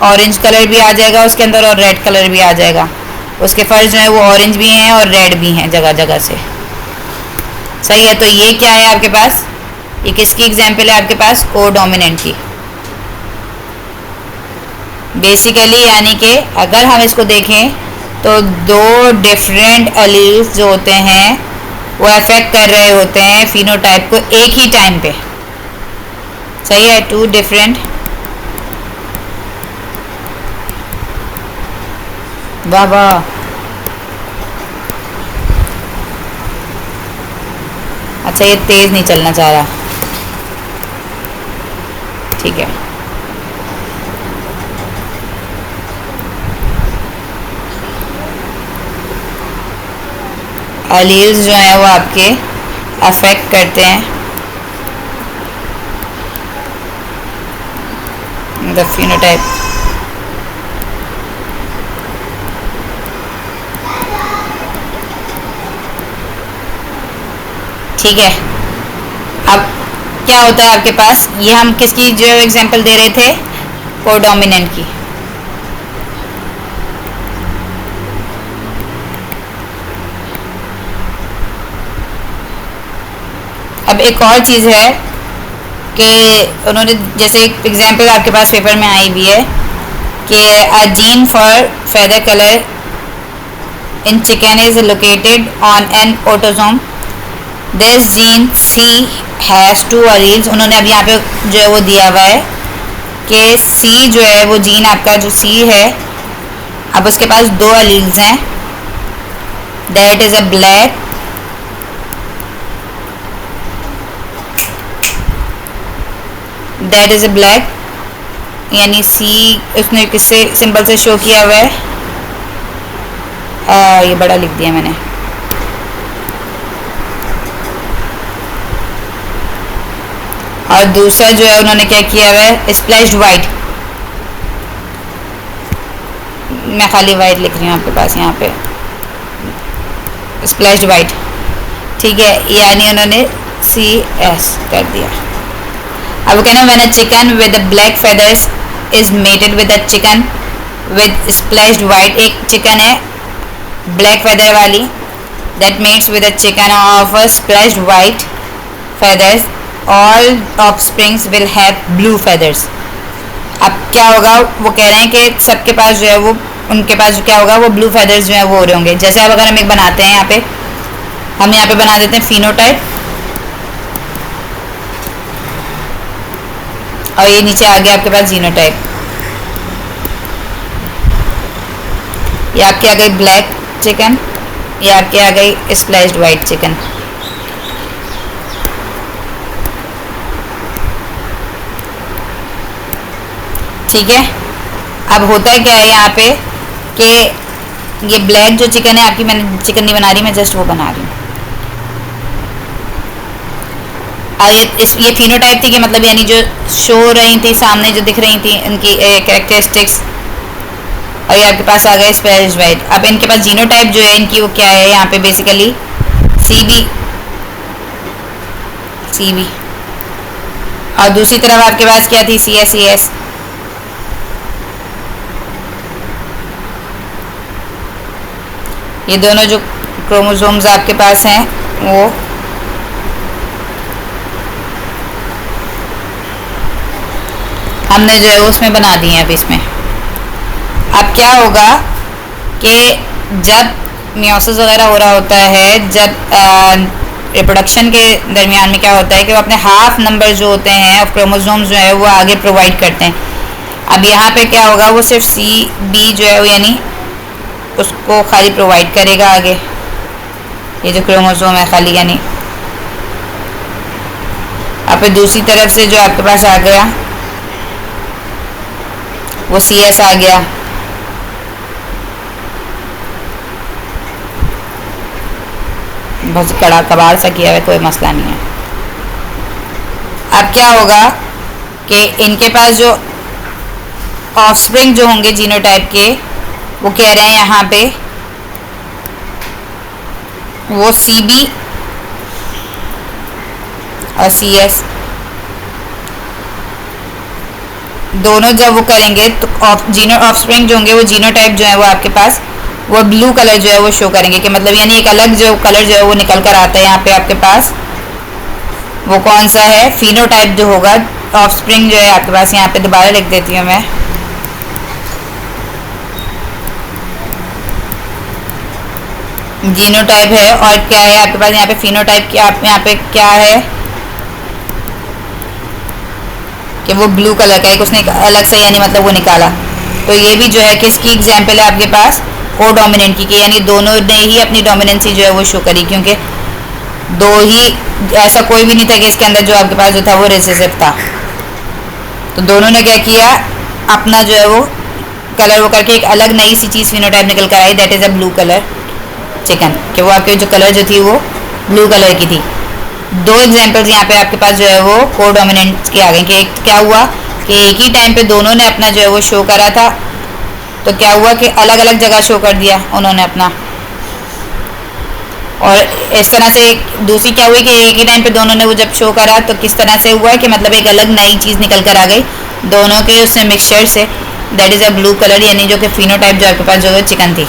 ऑरेंज कलर भी आ जाएगा उसके अंदर और रेड कलर भी आ जाएगा। उसके फर जो है वो ऑरेंज भी हैं और रेड भी हैं जगह जगह से। सही है। तो ये क्या है आपके पास, ये किसकी एग्जाम्पल है आपके पास, को डोमिनेंट की। बेसिकली यानी कि अगर हम इसको देखें तो दो डिफरेंट एलील्स जो होते हैं वो अफेक्ट कर रहे होते हैं फिनोटाइप को एक ही टाइम पे। सही है। टू डिफरेंट, वाह वाह, अच्छा ये तेज नहीं चलना चाह रहा, ठीक है। एलील्स जो हैं वो आपके अफेक्ट करते हैं द फिनोटाइप। ठीक है। अब क्या होता है आपके पास, ये हम किसकी जो एग्जांपल दे रहे थे, कोडोमिनेंट की। अब एक और चीज़ है कि उन्होंने जैसे एक एग्जांपल आपके पास पेपर में आई हुई है कि a gene for feather colour in chicken is located on an autosome. This gene C has two alleles. उन्होंने अब यहाँ पे जो है वो दिया हुआ है कि सी जो है वो जीन आपका जो सी है, अब उसके पास दो एलील्स हैं। That is a black that is a black, यानी सी उसने किससे सिंबल से शो किया हुआ है, ये बड़ा लिख दिया मैंने। और दूसरा जो है उन्होंने क्या किया हुआ है, स्प्लैश्ड वाइट। मैं खाली वाइट लिख रही हूँ आपके पास यहाँ पे, स्प्लैश्ड वाइट। ठीक है, यानी उन्होंने सी एस कर दिया। अब वो कहना when a chicken with black feathers is mated with a chicken with splashed white. एक चिकन है ब्लैक फेदर वाली, that mates with a chicken of a splashed white feathers, all offsprings will have blue feathers. अब क्या होगा, वो कह रहे हैं कि सबके पास जो है वो, उनके पास क्या होगा, वो ब्लू फेदर्स जो है वो हो रहे होंगे। जैसे अब अगर हम एक बनाते हैं यहाँ पे, हम यहाँ पे बना देते हैं फिनोटाइप, और ये नीचे आ गया आपके पास जीनोटाइप। ये आपके आ गई ब्लैक चिकन, ये आपके आ गई स्प्लैश्ड वाइट चिकन। ठीक है। अब होता है क्या है यहाँ पे कि ये ब्लैक जो चिकन है आपकी, मैंने चिकन नहीं बना रही, मैं जस्ट वो बना रही हूँ। ये फिनोटाइप थी कि मतलब यानी जो शो रही थी सामने, जो दिख रही थी इनकी कैरेक्टरिस्टिक्स, और ये आपके पास आ गए स्प्लैश्ड वाइट। अब इनके पास जीनोटाइप जो है इनकी वो क्या है यहाँ पे, बेसिकली सी बी, और दूसरी तरफ आपके पास क्या थी, CSES। ये दोनों जो क्रोमोसोम्स आपके पास हैं वो हमने जो है उसमें बना दिए हैं। अब इसमें अब क्या होगा कि जब मियोसिस वगैरह हो रहा होता है, जब रिप्रोडक्शन के दरमियान में क्या होता है कि वो अपने हाफ नंबर जो होते हैं और क्रोमोसोम्स जो है वो आगे प्रोवाइड करते हैं। अब यहाँ पे क्या होगा, वो सिर्फ CB जो है वो यानी उसको खाली प्रोवाइड करेगा आगे, ये जो क्रोमोसोम है खाली यानी। अब फिर दूसरी तरफ से जो आपके पास आ गया वो CS आ गया। बस कड़ा कबाड़ सा किया हुआ है, कोई मसला नहीं है। अब क्या होगा कि इनके पास जो ऑफस्प्रिंग जो होंगे जीनोटाइप के, वो कह रहे हैं यहाँ पे वो CB और CS दोनों जब वो करेंगे तो ऑफस्प्रिंग जो होंगे वो जीनोटाइप जो है वो आपके पास वो ब्लू कलर जो है वो शो करेंगे, कि मतलब यानी एक अलग जो कलर जो है वो निकल कर आता है यहाँ पे आपके पास। वो कौन सा है? फिनोटाइप जो होगा ऑफस्प्रिंग जो है आपके पास, यहाँ पे दोबारा लिख देती हूँ मैं, जीनोटाइप है। और क्या है आपके पास यहाँ पे फिनोटाइप की, आप यहाँ पे क्या है कि वो ब्लू कलर का एक उसने अलग से यानी मतलब वो निकाला। तो ये भी जो है किसकी एग्जाम्पल है आपके पास? कोडोमिनेंट की, यानी दोनों ने ही अपनी डोमिनेंसी जो है वो शो करी, क्योंकि दो ही, ऐसा कोई भी नहीं था कि इसके अंदर जो आपके पास जो था वो रिसेसिव था। तो दोनों ने क्या किया, अपना जो है वो कलर वो करके एक अलग नई सी चीज़ फिनोटाइप निकल कर आई, that is a blue colour chicken, कि वो आपके जो कलर जो थी वो ब्लू कलर की थी। दो एग्जांपल्स यहाँ पे आपके पास जो है वो कोडोमिनेंट के आ गए, कि एक क्या हुआ कि एक ही टाइम पे दोनों ने अपना जो है वो शो करा था, तो क्या हुआ कि अलग अलग जगह शो कर दिया उन्होंने अपना। और इस तरह से दूसरी क्या हुई कि एक ही टाइम पे दोनों ने वो जब शो करा तो किस तरह से हुआ कि मतलब एक अलग नई चीज़ निकल कर आ गई दोनों के उससे मिक्सचर से, that is a blue colour, यानी जो कि फिनोटाइप जो आपके पास जो है चिकन थी।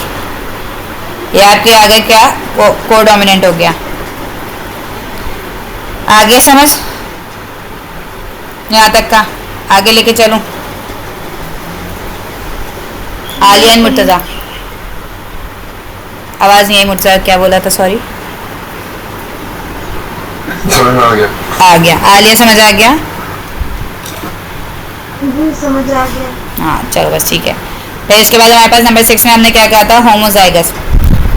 ये आपके आगे क्या कोडोमिनेंट हो गया। आगे समझ, यहाँ तक का आगे लेके चलूँ? आलिया मुर्तज़ा, आवाज़ नहीं आई मुर्तज़ा, क्या बोला था? सॉरी, समझ में आ गया। आ गया। आलिया समझ आ गया? समझ आ गया। हाँ चलो बस ठीक है। फिर इसके बाद हमारे पास नंबर 6 में हमने क्या कहा था? होमोजाइगस।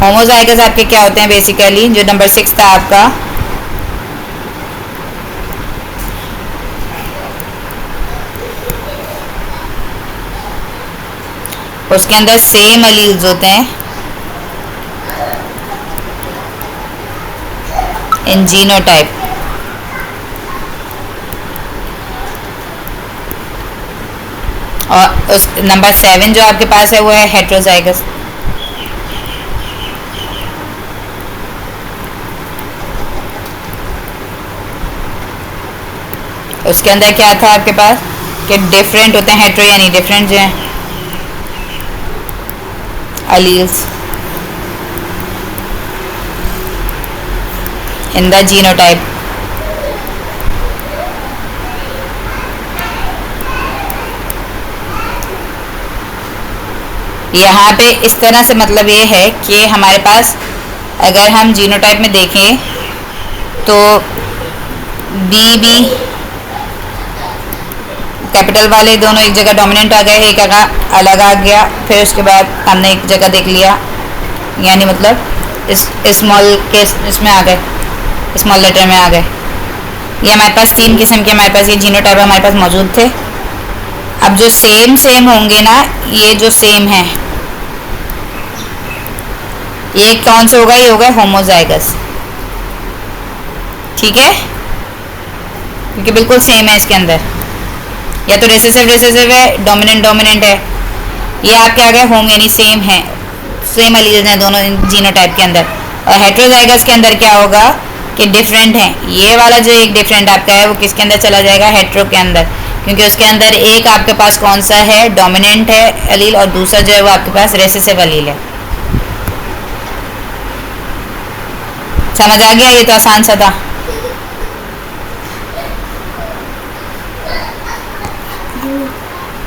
होमोजाइगस आपके क्या होते हैं बेसिकली? जो नंबर 6 था आपका, उसके अंदर सेम अलील्स होते हैं इन जीनोटाइप, और उस नंबर 7 जो आपके पास है वो है हेट्रोजाइगस। उसके अंदर क्या था आपके पास कि डिफरेंट होते हैं, हेट्रो यानी डिफरेंट जो हैं alleles in the genotype। यहाँ पे इस तरह से मतलब ये है कि हमारे पास अगर हम जीनोटाइप में देखें तो BB कैपिटल वाले दोनों एक जगह डोमिनेंट आ गए, एक जगह अलग आ गया। फिर उसके बाद हमने एक जगह देख लिया, यानी मतलब इस स्मॉल के इसमें आ गए, स्मॉल लेटर में आ गए। ये हमारे पास 3 किस्म के हमारे पास ये जीनोटाइप हमारे पास मौजूद थे। अब जो सेम होंगे ना, ये जो सेम है ये कौन से होगा? ये होगा होमोजाइगस, ठीक है, क्योंकि बिल्कुल सेम है इसके अंदर, या तो रिसेसिव है, डोमिनेंट है। ये आपके आ गए होम यानी सेम है, सेम अलील्स हैं दोनों जीनोटाइप के अंदर। और हेट्रोजाइगस के अंदर क्या होगा कि डिफरेंट हैं। ये वाला जो एक डिफरेंट आपका है वो किसके अंदर चला जाएगा? हेट्रो के अंदर, क्योंकि उसके अंदर एक आपके पास कौन सा है? डोमिनेंट है अलील, और दूसरा जो है वो आपके पास रिसेसिव अलील है। समझ आ गया? ये तो आसान सा था।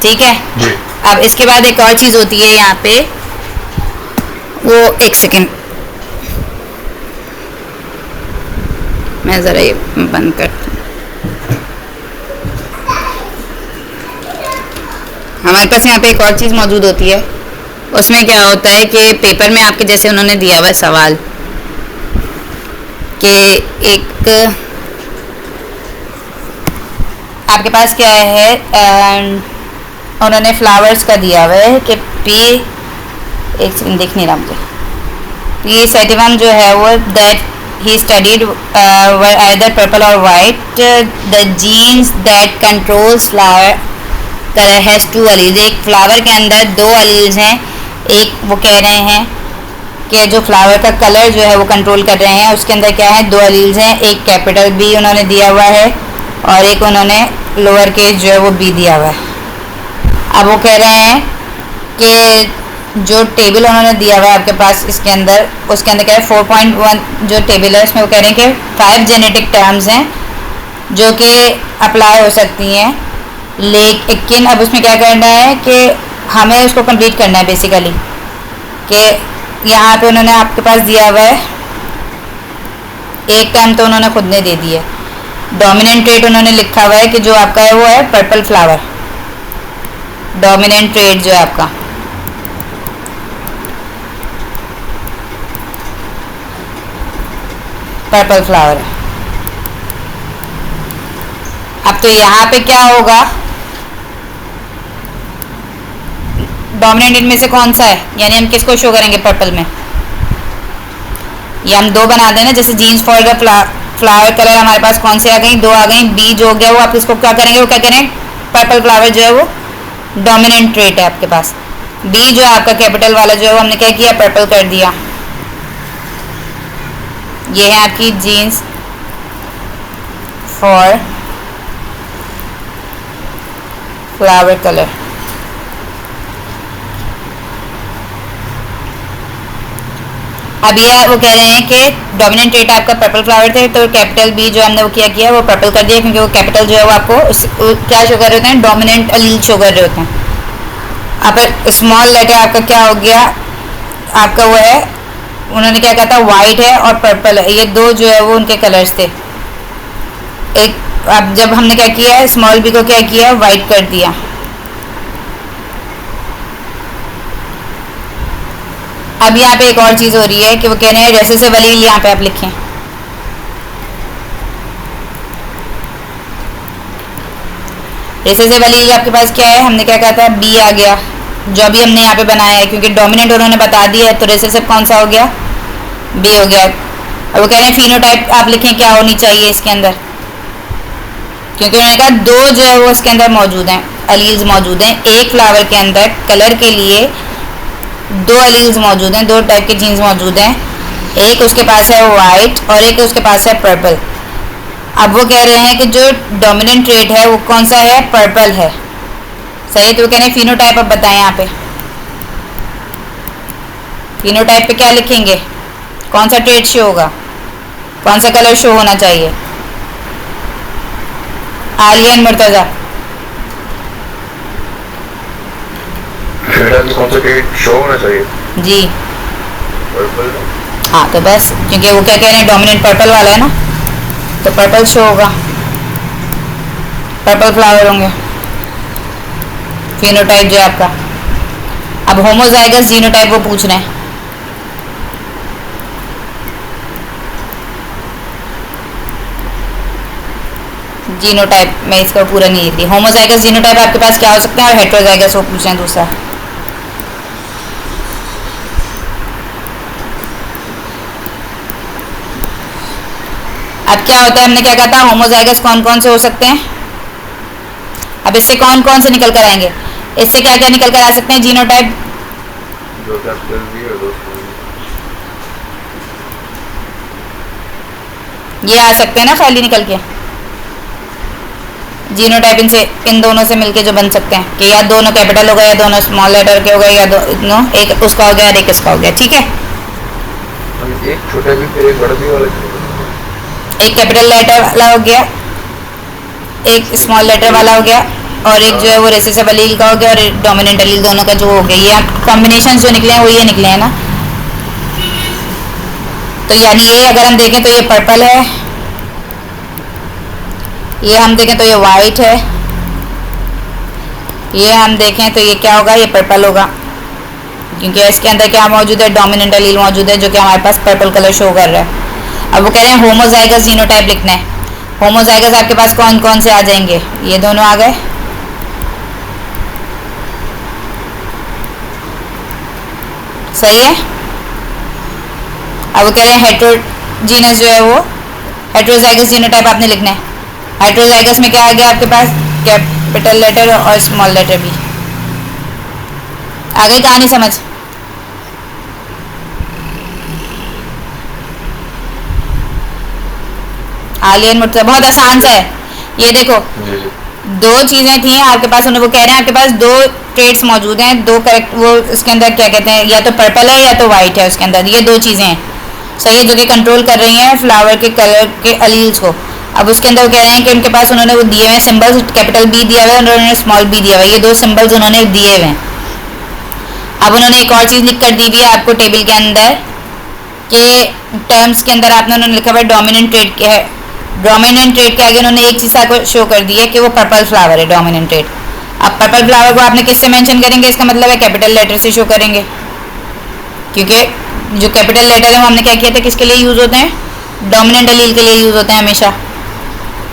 ठीक है जी। अब इसके बाद एक और चीज़ होती है यहाँ पे, वो एक सेकेंड मैं ज़रा ये बंद कर, हमारे पास यहाँ पे एक और चीज़ मौजूद होती है। उसमें क्या होता है कि पेपर में आपके जैसे उन्होंने दिया हुआ है सवाल कि एक आपके पास क्या है, उन्होंने फ्लावर्स का दिया हुआ है कि एक सेकंड दिख नहीं रहा मुझे, ये सेटिवम जो है वो that he studied were either purple or white. The genes that controls flower color has two alleles. एक फ्लावर के अंदर दो alleles हैं. एक वो कह रहे हैं कि जो फ्लावर का कलर जो है वो कंट्रोल कर रहे हैं, उसके अंदर क्या है, दो alleles हैं. एक कैपिटल बी उन्होंने दिया हुआ है और एक उन्होंने लोअर केस जो है वो बी दिया हुआ है. अब वो कह रहे हैं कि जो टेबल उन्होंने दिया हुआ है आपके पास इसके अंदर, उसके अंदर क्या है 4.1 जो टेबल है उसमें वो कह रहे हैं कि 5 जेनेटिक टर्म्स हैं जो कि अप्लाई हो सकती हैं. लेकिन अब उसमें क्या करना है कि हमें उसको कंप्लीट करना है बेसिकली. कि यहाँ पे उन्होंने आपके पास दिया हुआ है एक टर्म तो उन्होंने खुद ने दे दी है. डोमिनेंट ट्रेट उन्होंने लिखा हुआ है कि जो आपका है वो है पर्पल फ्लावर. डोमिनेंट ट्रेट जो है आपका पर्पल फ्लावर है. अब तो यहाँ पे क्या होगा, डोमिनेंट इनमें से कौन सा है, यानी हम किसको शो करेंगे पर्पल में. ये हम दो बना देना. जैसे genes for the flower colour हमारे पास कौन से आ गई, दो आ गई. बी जो हो गया वो आप इसको क्या करेंगे, वो क्या करें, पर्पल फ्लावर जो है वो डोमिनेंट ट्रेट है आपके पास. बी जो है आपका कैपिटल वाला जो है वो हमने क्या किया, पर्पल कर दिया. ये है आपकी जीन्स फॉर फ्लावर कलर. अब ये वो कह रहे हैं कि डोमिनेंट ट्रेट आपका पर्पल फ्लावर थे, तो कैपिटल बी जो हमने वो किया वो पर्पल कर दिया, क्योंकि वो कैपिटल जो है वो आपको क्या शो कर रहे होते हैं, डोमिनेंट अलील शो कर रहे होते हैं. अब स्मॉल लेटर आपका क्या हो गया, आपका वो है, उन्होंने क्या कहा था, वाइट है और पर्पल है. ये दो जो है वो उनके कलर्स थे. एक अब जब हमने क्या किया, स्मॉल बी को क्या किया, वाइट कर दिया. अब यहाँ पे एक और चीज़ हो रही है कि वो कह रहे हैं रेसेसिव अलील यहाँ पे आप लिखें. रेसेसिव अलील आपके पास क्या है, हमने क्या कहा था, बी आ गया जो अभी हमने यहाँ पे बनाया है, क्योंकि डोमिनेंट उन्होंने बता दिया है तो रेसेसिव कौन सा हो गया, बी हो गया. अब वो कह रहे हैं फिनोटाइप आप लिखें क्या होनी चाहिए इसके अंदर, क्योंकि उन्होंने कहा दो जो है वो इसके अंदर मौजूद हैं, अलील्स मौजूद हैं. एक फ्लावर के अंदर कलर के लिए दो अलील्स मौजूद हैं, दो टाइप के जीन्स मौजूद हैं. एक उसके पास है वाइट और एक उसके पास है पर्पल. अब वो कह रहे हैं कि जो डोमिनेंट ट्रेट है वो कौन सा है, पर्पल है. सही, तो वो कह रहे हैं फिनोटाइप अब बताएं यहाँ पे. फिनोटाइप पे क्या लिखेंगे, कौन सा ट्रेट शो होगा, कौन सा कलर शो होना चाहिए. आलिया एंड मुर्तजा, कौन सा ट्रेट शो होना चाहिए जी. पर्पल. हाँ तो बस, क्योंकि वो क्या कह रहे हैं डोमिनेंट पर्पल वाला है ना, तो पर्पल शो होगा, पर्पल फ्लावर होंगे. फिनोटाइप जो है आपका. अब होमोजाइगस जीनोटाइप वो पूछ रहे हैं. जीनोटाइप मैं इसका पूरा नहीं लिख रही. होमोजाइगस जीनोटाइप आपके पास क्या हो सकता है, और हेट्रोजाइगस वो पूछ रहे हैं दूसरा. अब क्या होता है, हमने क्या कहा था, होमोजाइगस कौन कौन से हो सकते हैं. अब इससे कौन कौन से निकल कर आएंगे, इससे क्या क्या निकल कर आ सकते हैं जीनोटाइप, दो कैपिटल बी और दो स्मॉल. ये आ सकते हैं ना खाली निकल के. जीनोटाइप इनसे, इन दोनों से मिलके जो बन सकते हैं कि या दोनों कैपिटल हो गए या दोनों स्मॉल लेटर के हो गए या दोनों एक उसका हो गया और एक इसका हो गया. ठीक है, एक छोटा भी फिर एक बड़ा भी वाला, एक कैपिटल लेटर वाला हो गया, एक स्मॉल लेटर वाला हो गया, और एक जो है वो रेसेसिव अलील का हो गया, और एक डोमिनेंट अलील, दोनों का जो हो गया. ये कॉम्बिनेशन जो निकले हैं वो ये निकले हैं ना. तो यानी ये अगर हम देखें तो ये पर्पल है, ये हम देखें तो ये वाइट है, ये हम देखें तो ये क्या होगा, ये पर्पल होगा, क्योंकि इसके अंदर क्या मौजूद है, डोमिनेंट अलील मौजूद है जो कि हमारे पास पर्पल कलर शो कर रहा है. अब वो कह रहे हैं होमोजाइगस जीनोटाइप लिखना है. होमोजाइगस आपके पास कौन कौन से आ जाएंगे, ये दोनों आ गए, सही है. अब वो कह रहे हैं जीनस जो है वो हेट्रोजाइगस जीनोटाइप आपने लिखना है। हेट्रोजाइगस में क्या आ गया आपके पास, कैपिटल लेटर और स्मॉल लेटर भी आ गई कहानी समझ। आलियन मुर्तजा बहुत आसान सा है। ये देखो जी जी। दो चीजें थी आपके पास, उन्हें वो कह रहे हैं आपके पास दो ट्रेड्स मौजूद हैं, दो करेक्ट वो इसके अंदर क्या कहते हैं, या तो पर्पल है या तो वाइट है उसके अंदर, ये दो चीजें हैं सही है जो कि कंट्रोल कर रही हैं फ्लावर के कलर के अलील्स को। अब उसके अंदर वो कह रहे हैं कि उनके पास उन्होंने वो दिए हुए हैं सिंबल्स, कैपिटल बी दिया हुआ है और उन्होंने स्मॉल बी दिया हुआ है, ये दो सिंबल्स उन्होंने दिए हुए हैं। अब उन्होंने एक और चीज़ लिख कर दी हुई है आपको टेबल के अंदर के टर्म्स के अंदर आपने उन्होंने लिखा हुआ है डोमिनेंट ट्रेड के है, डोमिनेंट ट्रेड के आगे उन्होंने एक चीज़ आपको शो कर दी है कि वो पर्पल फ्लावर है डोमिनेंट ट्रेड। अब पर्पल फ्लावर को आपने किससे मेंशन करेंगे, इसका मतलब है कैपिटल लेटर से शो करेंगे, क्योंकि जो कैपिटल लेटर है वो हमने क्या किया था किसके लिए यूज़ होते हैं, डोमिनेंट अलील के लिए यूज़ होते हैं हमेशा।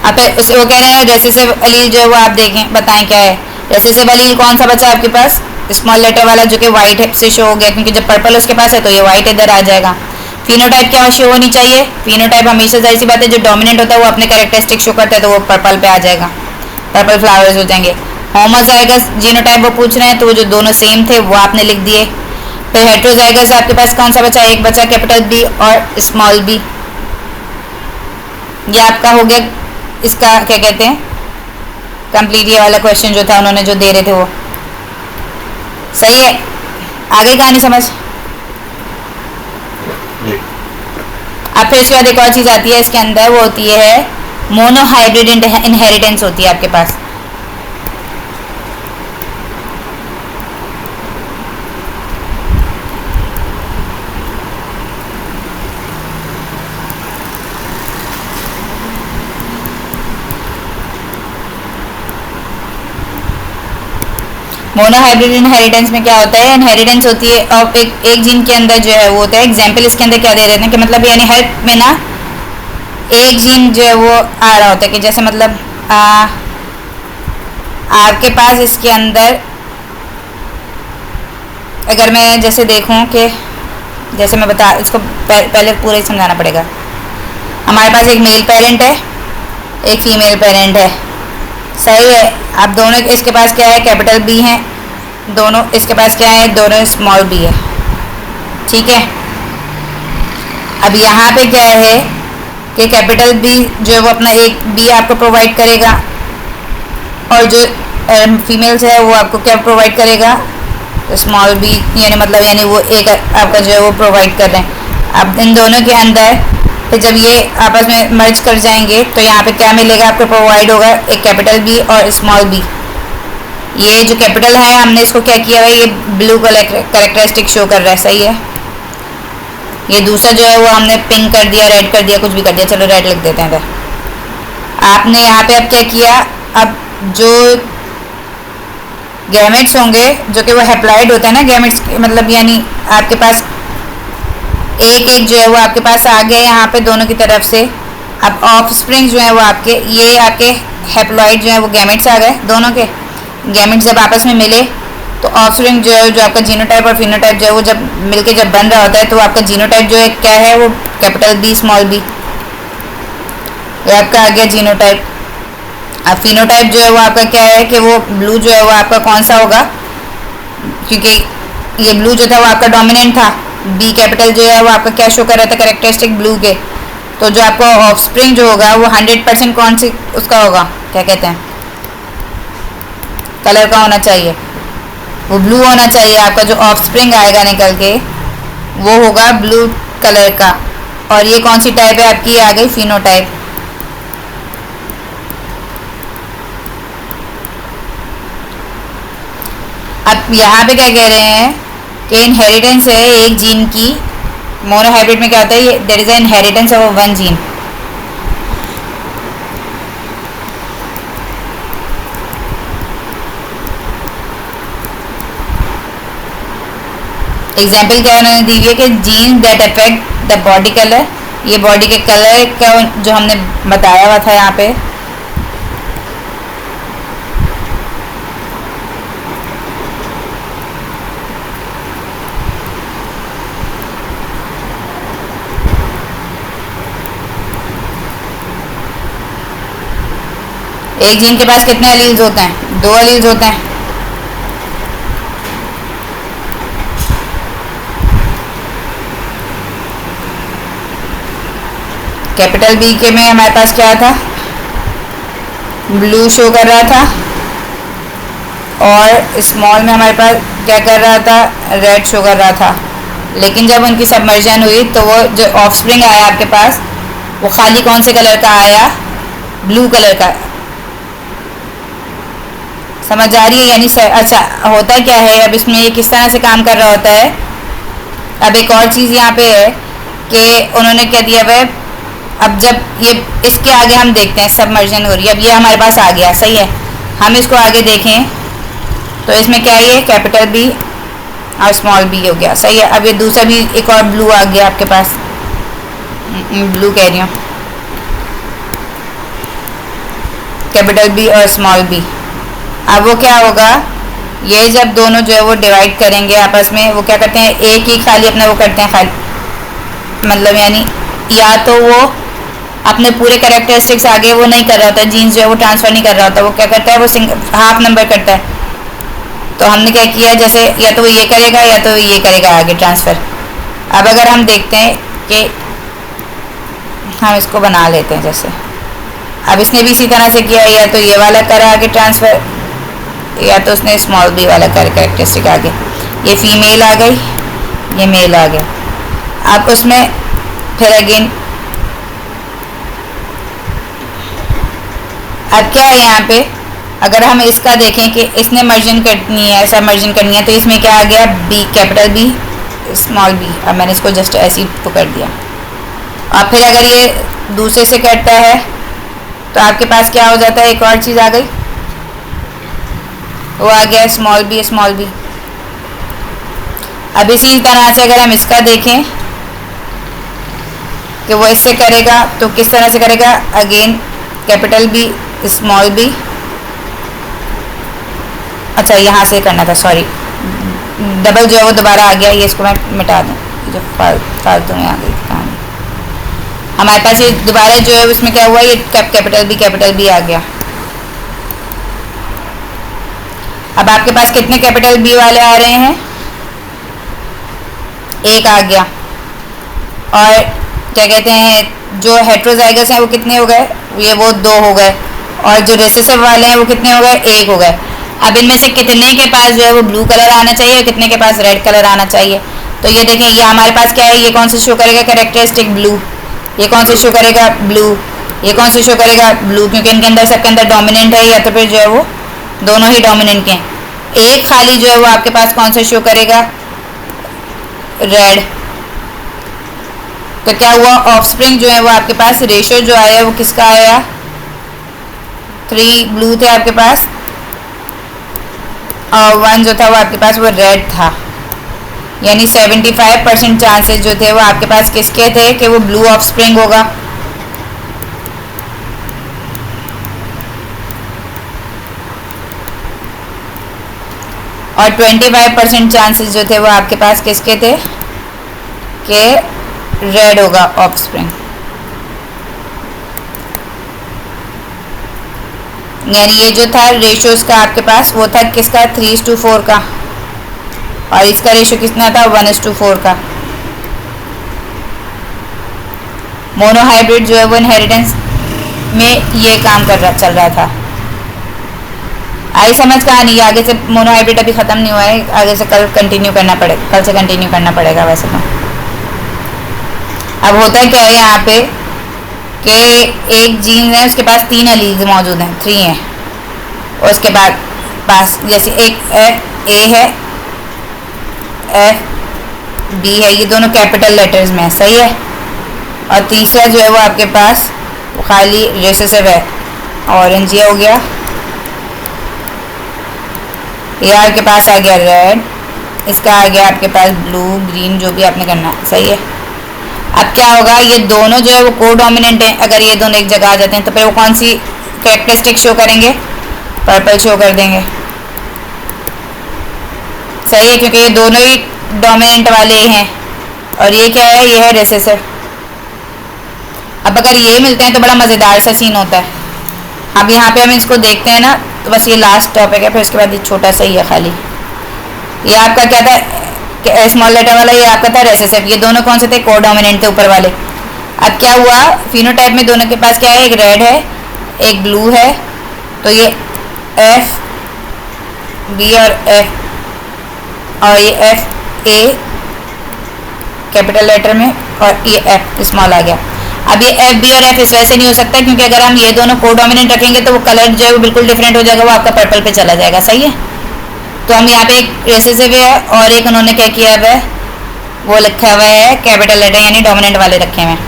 अब उस वो कह रहे हैं रेसेसिव अलील जो है वो आप देखें बताएं क्या है। रेसेसिव अलील कौन सा बचा आपके पास, स्मॉल लेटर वाला जो कि वाइट से शो हो गया, क्योंकि जब पर्पल उसके पास है तो ये वाइट इधर आ जाएगा। फिनोटाइप क्या शो होनी चाहिए, फिनोटाइप हमेशा जाहिर सी बात है जो डोमिनेंट होता है वो अपने कैरेक्टरिस्टिक शो करता है तो वो पर्पल पे आ जाएगा, पर्पल फ्लावर्स हो जाएंगे। होमोजाइगस जीनोटाइप वो पूछ रहे हैं तो वो जो दोनों सेम थे वो आपने लिख दिए। फिर हेट्रोजाइगस आपके पास कौन सा बचा, एक बचा कैपिटल बी और स्मॉल बी, ये आपका हो गया इसका क्या कहते हैं कंप्लीट ये वाला क्वेश्चन जो था उन्होंने जो दे रहे थे वो सही है। आगे कहानी समझ। जी। अब फिर इसके बाद एक और चीज़ आती है इसके अंदर, वो होती है मोनो हाइब्रिड इनहेरिटेंस होती है आपके पास। मोनो हाइब्रिड इनहेरिटेंस में क्या होता है, इनहेरिटेंस होती है और एक जीन के अंदर जो है वो होता है, एग्जाम्पल इसके अंदर क्या दे देते हैं कि मतलब यानी हेल्प में ना एक जीन जो है वो आ रहा होता है कि जैसे मतलब आपके पास इसके अंदर अगर मैं जैसे देखूं कि जैसे मैं बता इसको पहले पूरा ही समझाना पड़ेगा। हमारे पास एक मेल पेरेंट है एक फीमेल पेरेंट है सही है। अब दोनों इसके पास क्या है कैपिटल बी है, दोनों इसके पास क्या है दोनों स्मॉल बी है ठीक है। अब यहाँ पे क्या है कि कैपिटल बी जो है वो अपना एक बी आपको प्रोवाइड करेगा और जो फीमेल्स है वो आपको क्या प्रोवाइड करेगा स्मॉल बी, यानी मतलब यानी वो एक आपका जो है वो प्रोवाइड कर रहे हैं। अब इन दोनों के अंदर फिर जब ये आपस में मर्ज कर जाएंगे तो यहाँ पे क्या मिलेगा आपको प्रोवाइड होगा एक कैपिटल बी और स्मॉल बी। ये जो कैपिटल है हमने इसको क्या किया है ये ब्लू करेक्टरिस्टिक शो कर रहा है सही है। ये दूसरा जो है वो हमने पिंक कर दिया रेड कर दिया कुछ भी कर दिया, चलो रेड लिख देते हैं इधर। आपने यहाँ पे अब क्या किया, अब जो गैमेट्स होंगे जो कि वो हैप्लॉइड होता है ना गैमेट्स मतलब यानी आपके पास एक एक जो है वो आपके पास आ गया यहाँ पे दोनों की तरफ से। अब ऑफ स्प्रिंग जो है वो आपके ये आपके हैप्लॉइड जो है वो गैमेट्स आ गए, दोनों के गैमेट्स जब आपस में मिले तो ऑफ स्प्रिंग जो है जो आपका जीनोटाइप और फिनोटाइप जो है वो जब मिलके जब बन रहा होता है तो आपका जीनोटाइप जो है क्या है वो कैपिटल बी स्मॉल बी, ये आपका आ गया जीनोटाइप। अब फिनोटाइप जो है वो आपका क्या है कि वो ब्लू जो है वो आपका कौन सा होगा, क्योंकि ये ब्लू जो था वो आपका डोमिनेंट था, बी कैपिटल जो है वो आपका क्या शो कर रहा था कैरेक्टरिस्टिक ब्लू के, तो जो आपका ऑफस्प्रिंग जो होगा वो 100% कौन सी उसका होगा क्या कहते हैं कलर का होना चाहिए, वो ब्लू होना चाहिए। आपका जो ऑफस्प्रिंग आएगा निकल के वो होगा ब्लू कलर का। और ये कौन सी टाइप है आपकी, ये आ गई फिनोटाइप। अब यहाँ पे क्या कह रहे हैं कि इनहेरिटेंस है एक जीन की, मोनोहाइब्रिड में क्या होता है ये there is a inheritance of one gene. Example क्या उन्होंने दी है कि gene that affect the body colour, ये बॉडी के कलर का जो हमने बताया हुआ था यहाँ पे। एक जीन के पास कितने एलील्स होते हैं? 2 एलील्स होते हैं। कैपिटल बी के में हमारे पास क्या था? ब्लू शो कर रहा था, और स्मॉल में हमारे पास क्या कर रहा था? रेड शो कर रहा था। लेकिन जब उनकी सबमर्जन हुई तो वो जो ऑफस्प्रिंग आया आपके पास, वो खाली कौन से कलर का आया? ब्लू कलर का। समझ आ रही है? यानी अच्छा होता क्या है अब इसमें, ये किस तरह से काम कर रहा होता है। अब एक और चीज़ यहाँ पे है कि उन्होंने क्या दिया हुआ है, अब जब ये इसके आगे हम देखते हैं सबमर्जन हो रही है, अब ये हमारे पास आ गया, सही है। हम इसको आगे देखें तो इसमें क्या है? कैपिटल बी और स्मॉल बी हो गया, सही है। अब ये दूसरा भी एक और ब्लू आ गया आपके पास, ब्लू कह रही हूँ, कैपिटल बी और स्मॉल बी। अब वो क्या होगा, ये जब दोनों जो है वो डिवाइड करेंगे आपस में, वो क्या करते हैं? एक ही खाली अपने वो करते हैं खाली, मतलब यानी या तो वो अपने पूरे कैरेक्टरिस्टिक्स आगे वो नहीं कर रहा होता, जीन्स जो है वो ट्रांसफ़र नहीं कर रहा होता, वो क्या करता है? वो हाफ नंबर करता है। तो हमने क्या किया, जैसे या तो वो ये करेगा या तो ये करेगा आगे ट्रांसफ़र। अब अगर हम देखते हैं कि हम इसको बना लेते हैं, जैसे अब इसने भी इसी तरह से किया, या तो ये वाला करा आगे ट्रांसफ़र, या तो उसने स्मॉल बी वाला कर कैरेक्टरिस्टिक आगे। ये फीमेल आ गई, ये मेल आ गया। अब उसमें फिर अगेन अब क्या है यहाँ पे, अगर हम इसका देखें कि इसने मर्जन करनी है, ऐसा मर्जन करनी है, तो इसमें क्या आ गया? B, capital B small B. अब मैंने इसको जस्ट ऐसे ही तो कर दिया। और फिर अगर ये दूसरे से करता है तो आपके पास क्या हो जाता है? एक और चीज़ आ गई, वो आ गया स्मॉल बी स्मॉल बी। अब इसी तरह से अगर हम इसका देखें कि वो इससे करेगा तो किस तरह से करेगा? Again capital B small B. अच्छा यहाँ से करना था, सॉरी, डबल जो है वो दोबारा आ गया, ये इसको मैं मिटा दूँ, जो फालतू में आ गई कहानी। हमारे पास ये दोबारा जो है उसमें क्या हुआ? ये कैपिटल बी आ गया। अब आपके पास कितने कैपिटल बी वाले आ रहे हैं? एक आ गया। और क्या कहते हैं, जो हेट्रोजाइगस हैं वो कितने हो गए? ये वो 2 हो गए। और जो रिसेसिव वाले हैं वो कितने हो गए? 1 हो गए। अब इनमें से कितने के पास जो है वो ब्लू कलर आना चाहिए और कितने के पास रेड कलर आना चाहिए? तो ये देखें, ये हमारे पास क्या है? ये कौन सा शो करेगा? Characteristic blue. ये कौन सा शो करेगा? ब्लू। ये कौन सा शो करेगा? ब्लू, क्योंकि इनके अंदर सबके अंदर डोमिनेंट है, या तो फिर जो है वो दोनों ही डोमिनेंट के हैं। एक खाली जो है वो आपके पास कौन सा शो करेगा? रेड। तो क्या हुआ? ऑफस्प्रिंग जो है वो आपके पास रेशो जो आया वो किसका आया? 3 ब्लू थे आपके पास, और 1 जो था वो आपके पास वो रेड था। यानी 75% चांसेस जो थे वो आपके पास किसके थे कि वो ब्लू ऑफस्प्रिंग होगा। और 25% चांसेस जो थे वो आपके पास किसके थे कि रेड होगा ऑफस्प्रिंग। यानी ये जो था रेशोज का आपके पास वो था किसका? 3:4 का, और इसका रेशो कितना था? 1:4 का। मोनोहाइब्रिड जो है वो इनहेरिटेंस में ये काम चल रहा था। आई समझ कहानी? आगे से मोनोहाइब्रिड अभी ख़त्म नहीं हुआ है, आगे से कल से कंटिन्यू करना पड़ेगा वैसे तो। अब होता है क्या है यहाँ पे कि एक जीन है उसके पास 3 एलील्स मौजूद हैं, 3 हैं, और उसके बाद पास जैसे एक ए है, एफ बी है, ये दोनों कैपिटल लेटर्स में है, सही है। और तीसरा जो है वो आपके पास वो खाली रिसेसिव है, ऑरेंज ये हो गया, ये आपके पास आ गया रेड, इसका आ गया आपके पास ब्लू ग्रीन, जो भी आपने करना है, सही है। अब क्या होगा, ये दोनों जो है वो को डोमिनेंट हैं। अगर ये दोनों एक जगह आ जाते हैं तो फिर वो कौन सी कैरेक्टरिस्टिक शो करेंगे? पर्पल शो कर देंगे, सही है, क्योंकि ये दोनों ही डोमिनेंट वाले ही हैं। और ये क्या है? ये है रिसेसिव। अब अगर ये मिलते हैं तो बड़ा मज़ेदार सा सीन होता है। अब यहाँ पे हम इसको देखते हैं ना, तो बस ये लास्ट टॉपिक है, फिर उसके बाद ये छोटा सा ही है खाली। ये आपका क्या था, स्मॉल लेटर वाला, ये आपका था रेसेसिव। ये दोनों कौन से थे, कोडोमिनेंट थे ऊपर वाले। अब क्या हुआ, फिनोटाइप में दोनों के पास क्या है, एक रेड है एक ब्लू है। तो ये एफ बी और ये एफ ए कैपिटल लेटर में, और ये एफ स्मॉल आ गया। अब ये एफ बी और एफ इस वजह से नहीं हो सकता क्योंकि अगर हम ये दोनों कोडोमिनेंट रखेंगे तो वो कलर जो है वो बिल्कुल डिफरेंट हो जाएगा, वो आपका पर्पल पे चला जाएगा। सही है, तो हम यहाँ पे एक रेसेसिव है और एक उन्होंने क्या किया हुआ है, वो लिखा हुआ है कैपिटल लेटर यानी डोमिनेंट वाले रखे हुए हैं।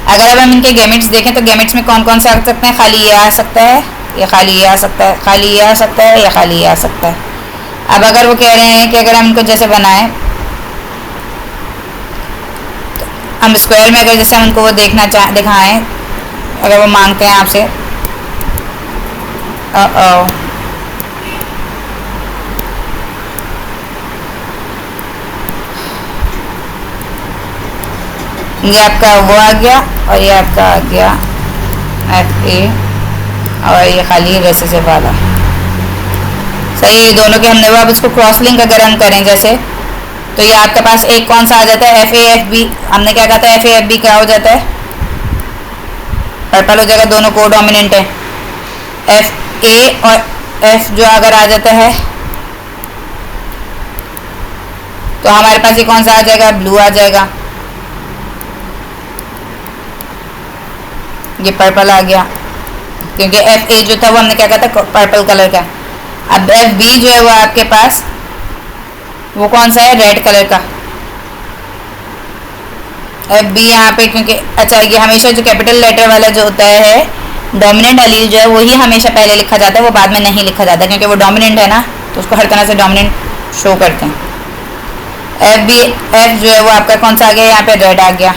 अगर अब हम इनके गैमेट्स देखें तो गैमेट्स में कौन कौन से आ सकते हैं, खाली ये आ सकता है, ये खाली ये आ सकता है, खाली ये आ सकता है, या खाली ये आ सकता है। अब अगर वो कह रहे हैं कि अगर हम इनको जैसे बनाएं, तो हम स्क्वायर में अगर जैसे हम उनको वो दिखाएं, अगर वो मांगते हैं आपसे ये आपका वो आ गया और ये आपका आ गया एफ ए और ये खाली रेसेसिव वाला। सही है, ये दोनों के हमने वो, अब इसको क्रॉस लिंक अगर हम करें जैसे, तो ये आपके पास एक कौन सा आ जाता है, एफ ए एफ बी। हमने क्या कहा था, एफ ए एफ बी क्या हो जाता है, पर्पल हो जाएगा, दोनों कोडोमिनेंट है। एफ ए और एफ जो अगर आ जाता है तो हमारे पास ये कौन सा आ जाएगा, ब्लू आ जाएगा, ये पर्पल आ गया क्योंकि एफ ए जो था वो हमने क्या कहा था, पर्पल कलर का। अब एफ बी जो है वो आपके पास वो कौन सा है, रेड कलर का। एफ बी यहाँ पे क्योंकि अच्छा, ये हमेशा जो कैपिटल लेटर वाला जो होता है डोमिनेंट एलील जो है वही हमेशा पहले लिखा जाता है, वो बाद में नहीं लिखा जाता क्योंकि वो डोमिनेंट है ना, तो उसको हर तरह से डोमिनेंट शो करते हैं। एफ बी एफ जो है वो आपका कौन सा आ गया, यहाँ पे रेड आ गया,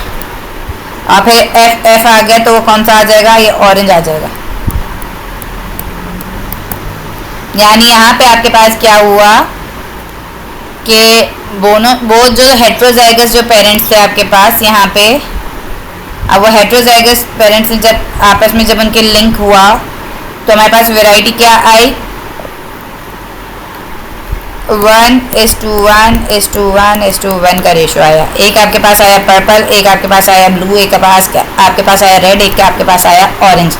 और फिर एफ एफ आ गया तो वो कौन सा आ जाएगा, ये ऑरेंज आ जाएगा। यानी यहाँ पे आपके पास क्या हुआ कि वो जो हेट्रोजाइगस जो पेरेंट्स थे आपके पास यहाँ पे, अब वो हेट्रोजाइगस पेरेंट्स जब आपस में जब उनके लिंक हुआ तो हमारे पास वैरायटी क्या आई, 1:1:1:1 का रेशो आया। एक आपके पास आया पर्पल, एक आपके पास आया ब्लू, एक आपके पास आया रेड, एक आपके पास आया ऑरेंज।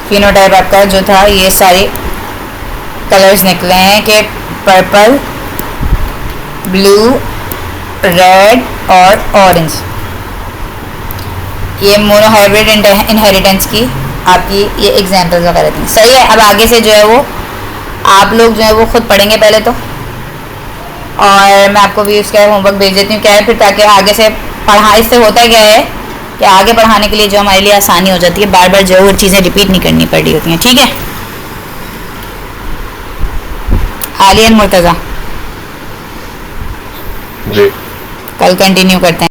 फिनोटाइप आपका जो था ये सारे कलर्स निकले हैं कि पर्पल, ब्लू, रेड और ऑरेंज। ये मोनोहाइब्रिड इनहेरिटेंस की आपकी ये एग्जांपल्स वगैरह थी। सही है, अब आगे से जो है वो आप लोग जो है वो खुद पढ़ेंगे पहले तो, और मैं आपको भी उसका होमवर्क भेज देती हूँ क्या है, फिर ताकि आगे से पढ़ाई से होता क्या है कि आगे पढ़ाने के लिए जो हमारे लिए आसानी हो जाती है, बार बार जो है वो चीज़ें रिपीट नहीं करनी पड़ रही होती हैं। ठीक है, आलियन मुर्तज़ा जी, कल कंटिन्यू करते हैं।